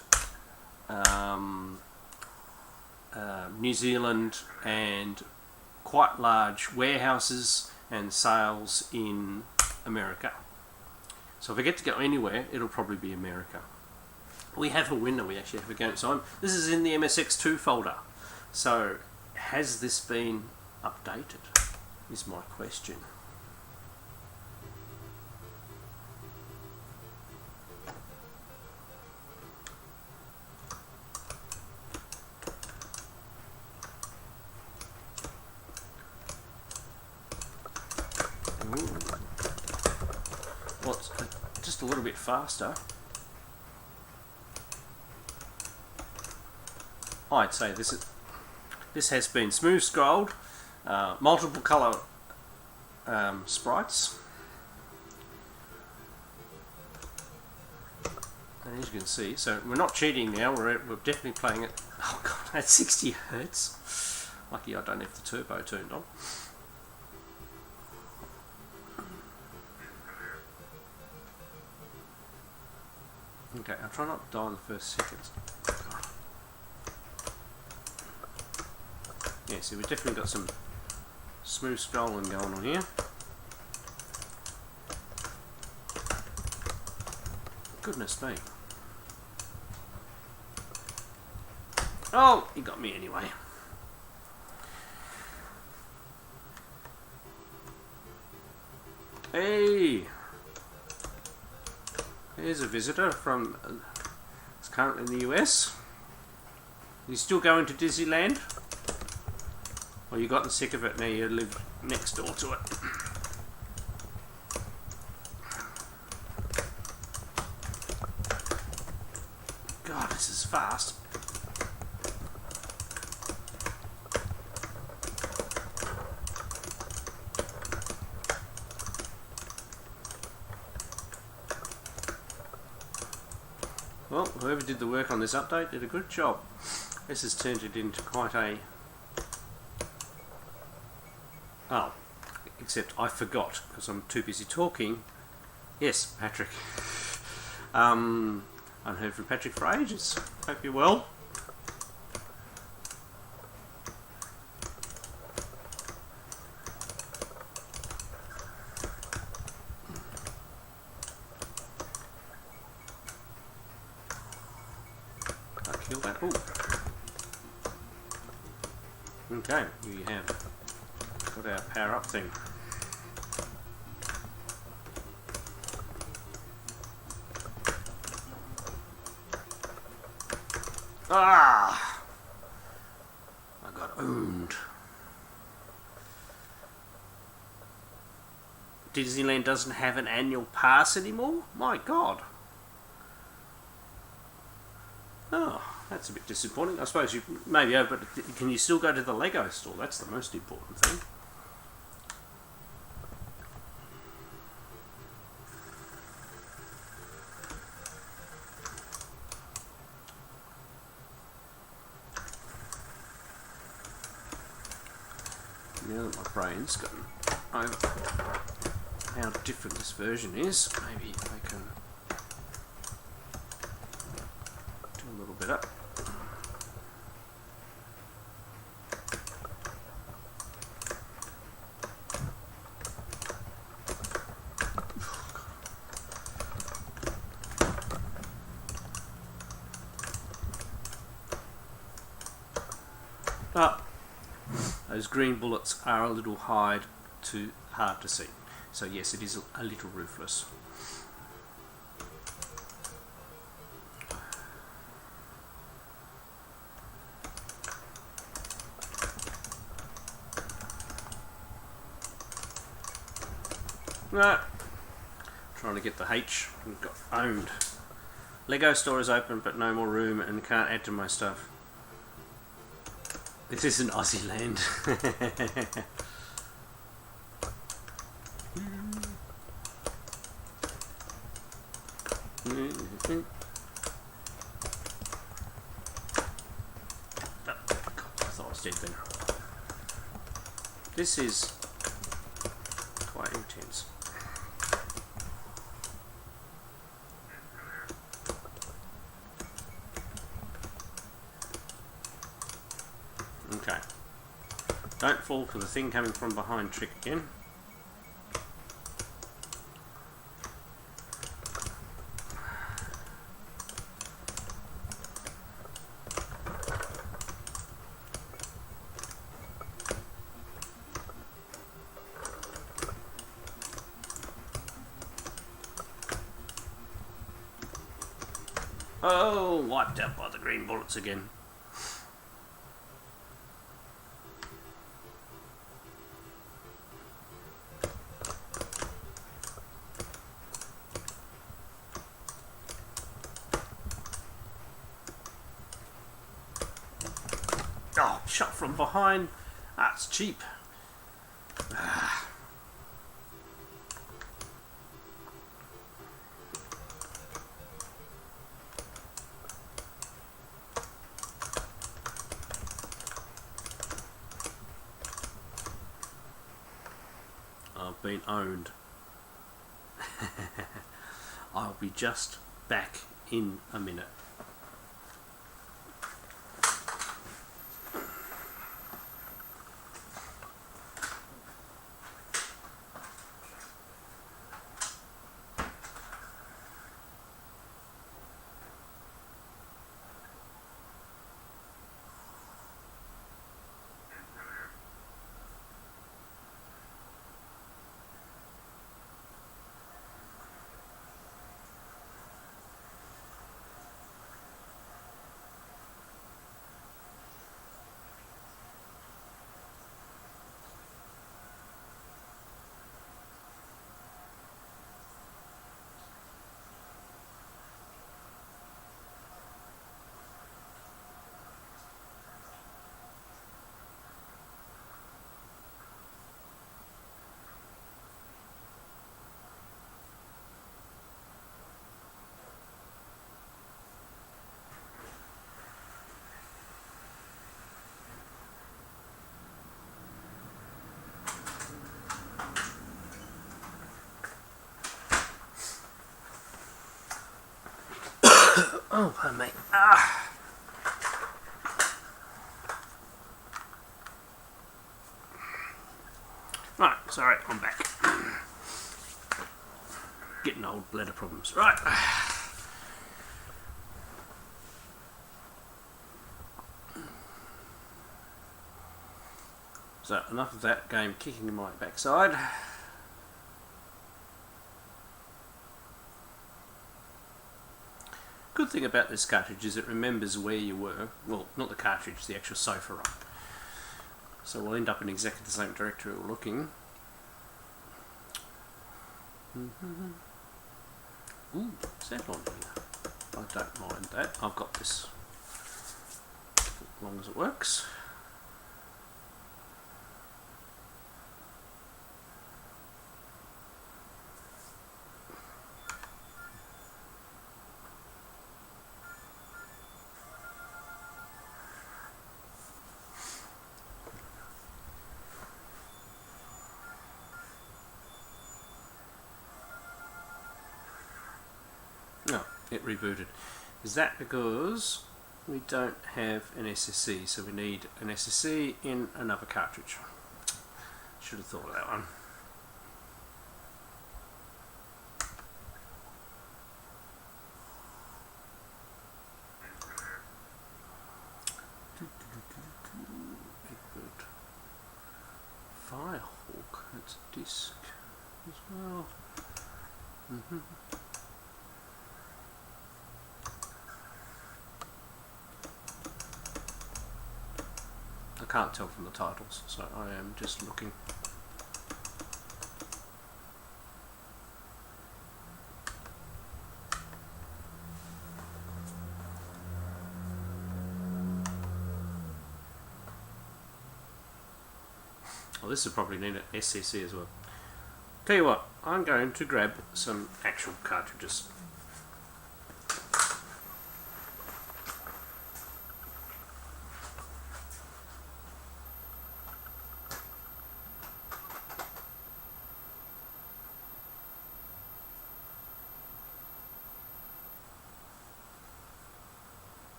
New Zealand, and quite large warehouses and sales in America. So if I get to go anywhere, it'll probably be America. We have a winner, we actually have a game. So this is in the MSX2 folder. So has this been updated, is my question. Well, it's just a little bit faster. I'd say this has been smooth scrolled, multiple colour sprites, and as you can see, so we're not cheating now. We're definitely playing it. Oh god, at 60 Hertz. Lucky I don't have the turbo turned on. Okay, I'll try not to die in the first seconds. Yeah, so we've definitely got some smooth scrolling going on here. Goodness me. Oh, he got me anyway. Hey! Here's a visitor from... It's currently in the US. You still going to Disneyland? Or you gotten sick of it now you live next door to it? God, this is fast. Well, whoever did the work on this update did a good job. This has turned it into quite a... Oh, except I forgot because I'm too busy talking. Yes, Patrick. I haven't heard from Patrick for ages. Hope you're well. Kill that. Ooh. Okay, we have got our power up thing. Ah! I got owned. Disneyland doesn't have an annual pass anymore? My God. Oh, that's a bit disappointing. I suppose you maybe, but can you still go to the Lego store? That's the most important thing. Now that my brain's gotten over how different this version is, maybe I can do a little bit up. Ah, those green bullets are a little hard to see. So yes, it is a little roofless. No, trying to get the H. We've got owned. Lego store is open, but no more room, and can't add to my stuff. This isn't Aussie land. God, I thought I was dead then. This is quite intense. Okay. Don't fall for the thing coming from behind trick again. Oh, wiped out by the green bullets again. Oh, shot from behind. That's cheap. I've been owned. I'll be just back in a minute. Oh, pardon me. Ah. Right, sorry, I'm back. Getting old bladder problems. Right. So, enough of that game kicking my backside. Good thing about this cartridge is it remembers where you were. Well, not the cartridge, the actual sofa run. So we'll end up in exactly the same directory we're looking. Ooh, sound on here. I don't mind that. I've got this as long as it works. No, it rebooted. Is that because we don't have an SSC, so we need an SSC in another cartridge? Should have thought of that one. Firehawk, that's a disc as well. I can't tell from the titles, so I am just looking. Well, this will probably need an SCC as well. Tell you what, I'm going to grab some actual cartridges.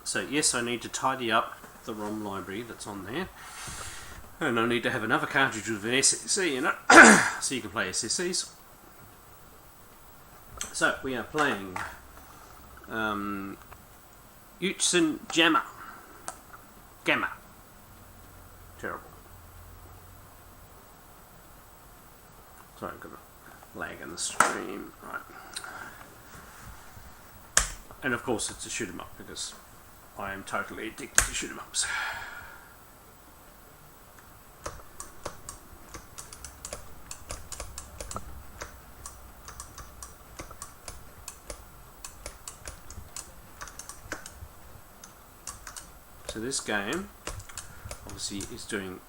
So yes, I need to tidy up the ROM library that's on there, and I need to have another cartridge with an SSC in it, so you can play SSCs. So we are playing Utzon Gamma. Terrible. Sorry, I've got a lag in the stream. Right. And of course it's a shoot 'em up because I am totally addicted to shoot 'em ups. So this game obviously is doing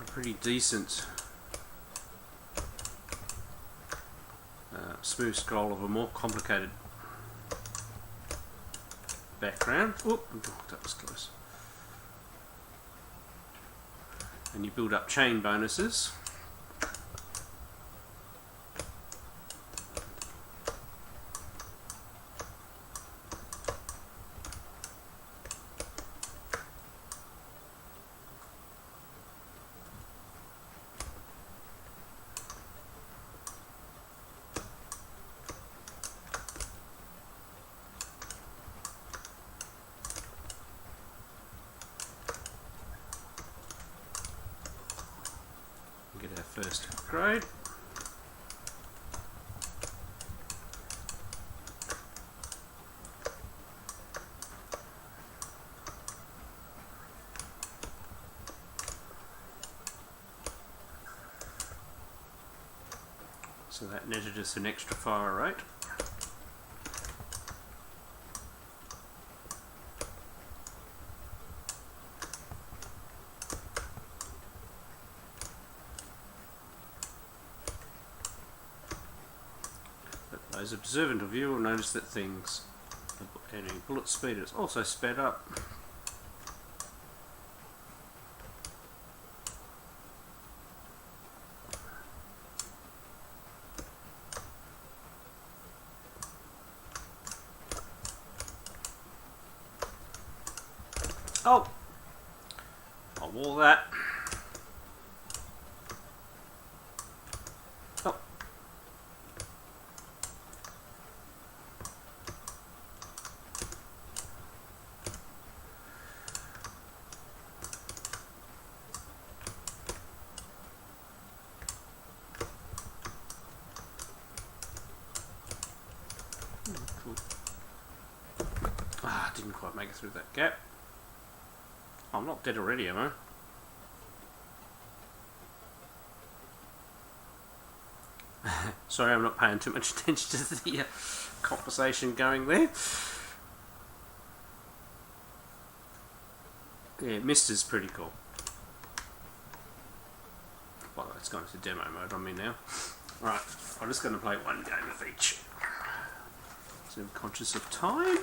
a pretty decent smooth scroll of a more complicated background. Oop, that was close. And you build up chain bonuses. first upgrade. So that netted us an extra fire rate. But those observant of you will notice that things, any bullet speed is also sped up. Oh, I wore that. Oh. Cool. Ah, didn't quite make it through that gap. I'm not dead already, am I? Sorry, I'm not paying too much attention to the conversation going there. Yeah, Mister's pretty cool. Well, it's gone into demo mode on me now. Alright, I'm just going to play one game of each. So I'm conscious of time.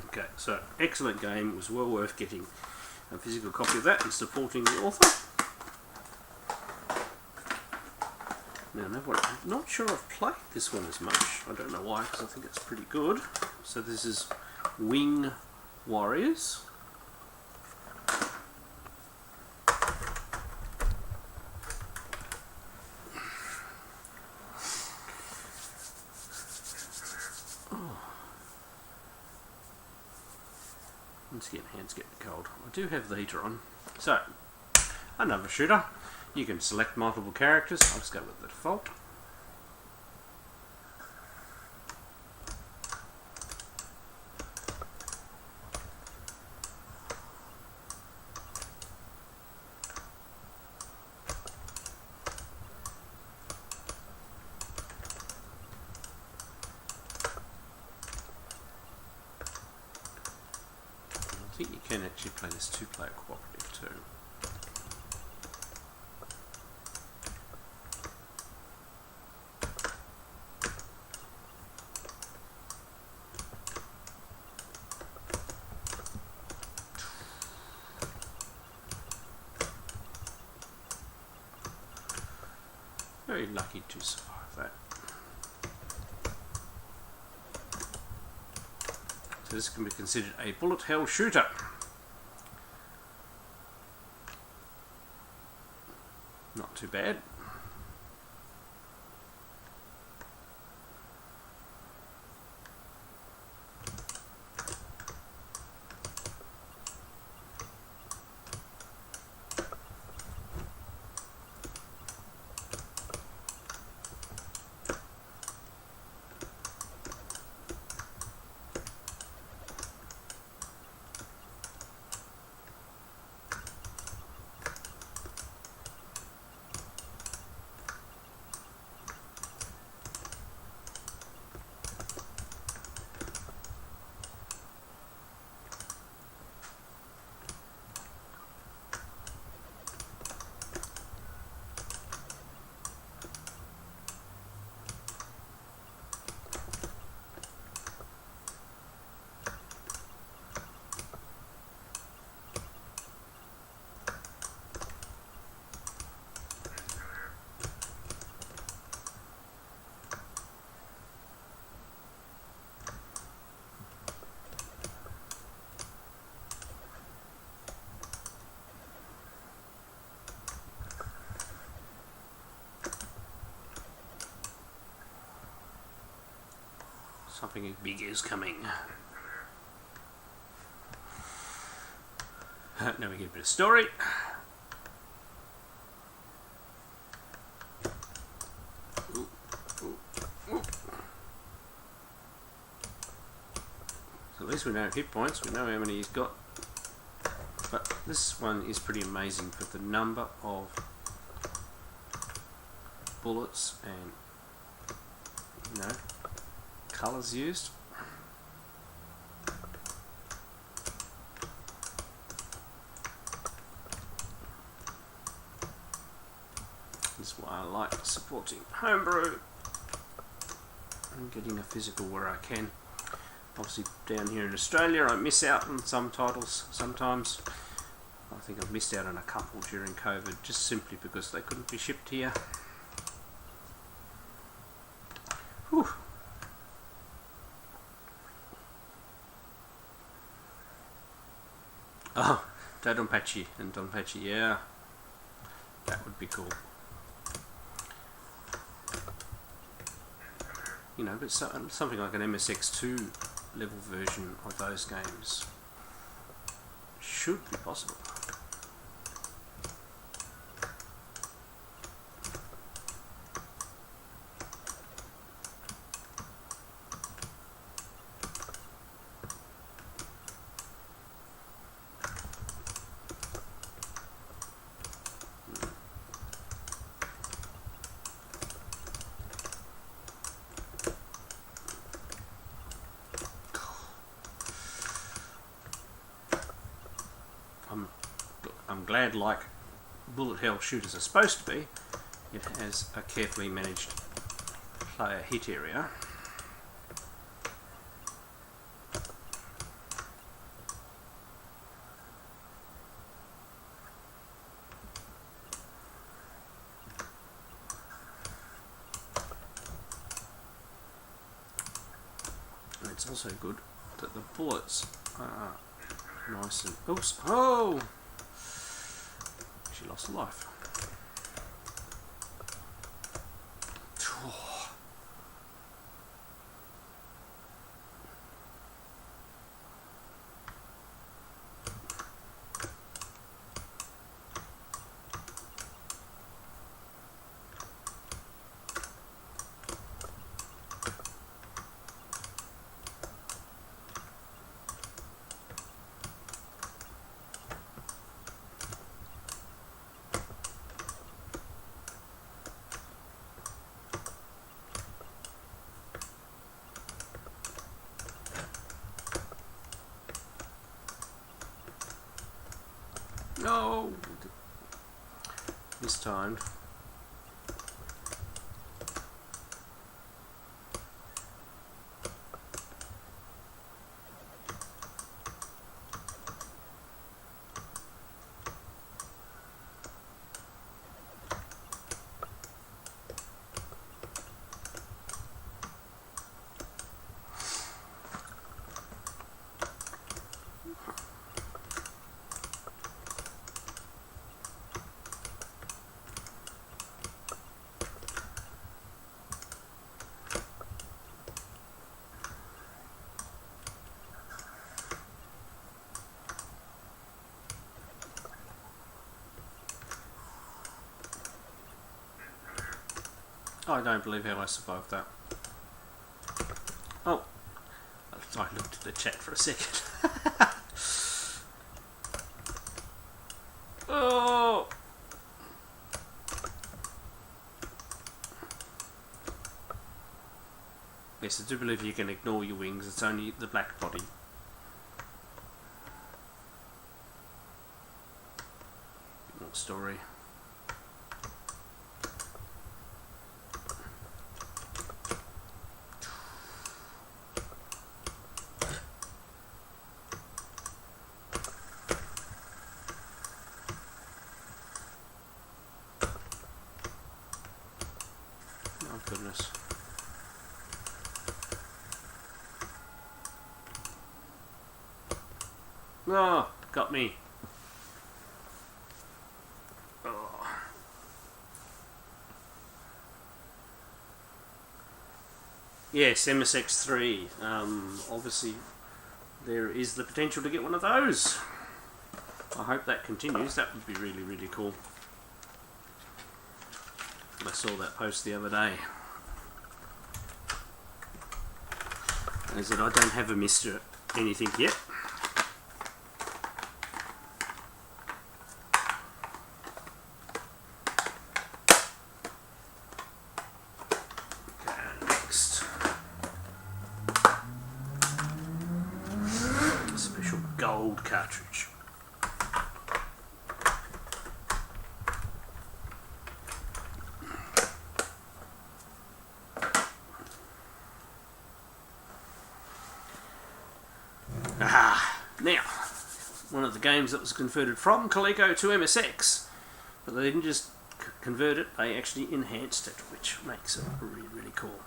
Okay, so excellent game. It was well worth getting a physical copy of that and supporting the author. Now, I'm not sure I've played this one as much. I don't know why, because I think it's pretty good. So this is Wing Warriors. Once again, hands getting cold. I do have the heater on. So, another shooter. You can select multiple characters. I'll just go with the default. I think you can actually play this two-player cooperative too. Very lucky to survive that. So this can be considered a bullet hell shooter. Not too bad. Something big is coming. Now we get a bit of story. least we know hit points, we know how many he's got. But this one is pretty amazing for the number of bullets and, you know, colours used. This is why I like supporting homebrew and getting a physical where I can. Obviously down here in Australia I miss out on some titles sometimes. I think I've missed out on a couple during COVID just simply because they couldn't be shipped here. Whew. Oh, Dodonpachi and Donpachi, yeah. That would be cool. You know, but something like an MSX2 level version of those games should be possible. I'm glad, like bullet hell shooters are supposed to be, it has a carefully managed player hit area. And it's also good that the bullets are nice and... Oops! Oh! She lost a life. No! This time. I don't believe how I survived that. Oh, I looked at the chat for a second. Oh! Yes, I do believe you can ignore your wings, it's only the black body. More story. Oh goodness. Oh, got me. Oh. Yes, MSX3. Obviously, there is the potential to get one of those. I hope that continues. That would be really, really cool. I saw that post the other day. Is that I don't have a Mr. anything yet. Okay, next. A special gold cartridge. Now, one of the games that was converted from Coleco to MSX, but they didn't just convert it, they actually enhanced it, which makes it really, really cool.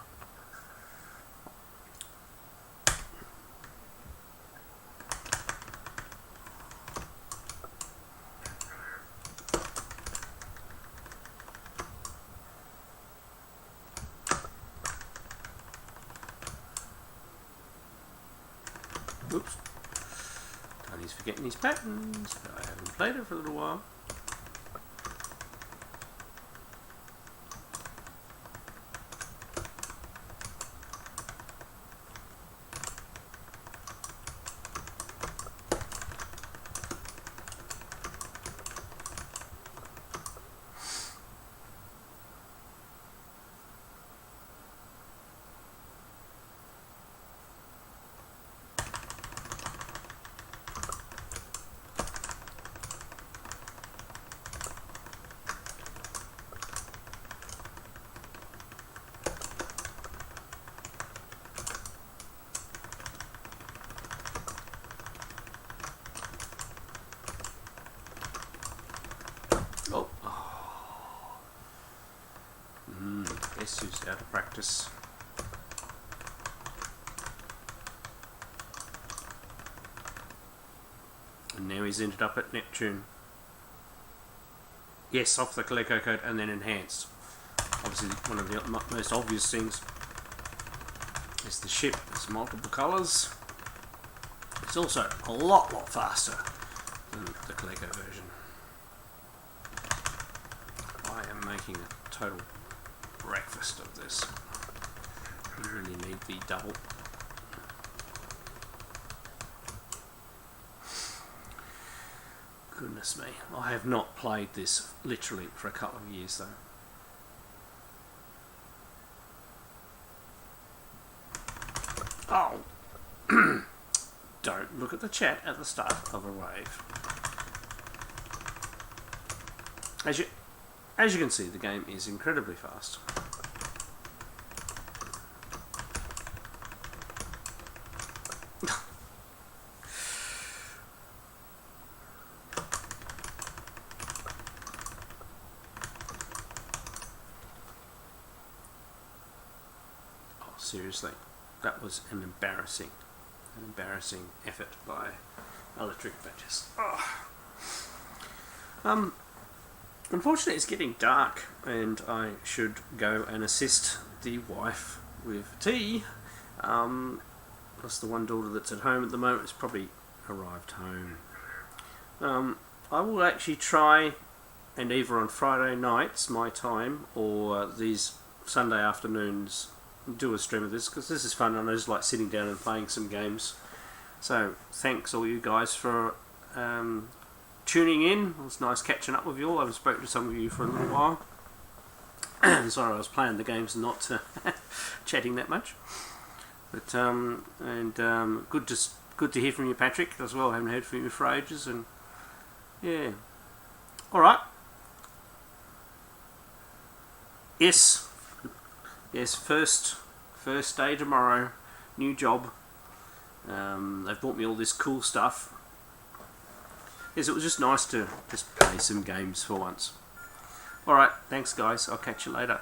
Oops. Tony's forgetting his patterns. I haven't played it for a little while. Who's out of practice. And now he's ended up at Neptune. Yes, off the Coleco code and then enhanced. Obviously one of the most obvious things is the ship. It's multiple colours. It's also a lot faster than the Coleco version. I am making a total breakfast of this. You really need the double. Goodness me, I have not played this literally for a couple of years though. Oh, don't look at the chat at the start of a wave. As you can see, the game is incredibly fast. Oh, seriously, that was an embarrassing effort by electricadventures. Oh. Unfortunately, it's getting dark, and I should go and assist the wife with tea. Plus, the one daughter that's at home at the moment has probably arrived home. I will actually try, and either on Friday nights, my time, or these Sunday afternoons, do a stream of this, because this is fun, and I just like sitting down and playing some games. So, thanks all you guys for tuning in. It was nice catching up with you all. I haven't spoken to some of you for a little while. Sorry, I was playing the games and not chatting that much. But good to hear from you, Patrick, as well. I haven't heard from you for ages, and yeah. All right. Yes. First day tomorrow. New job. They've bought me all this cool stuff. Yes, it was just nice to just play some games for once. Alright, thanks guys, I'll catch you later.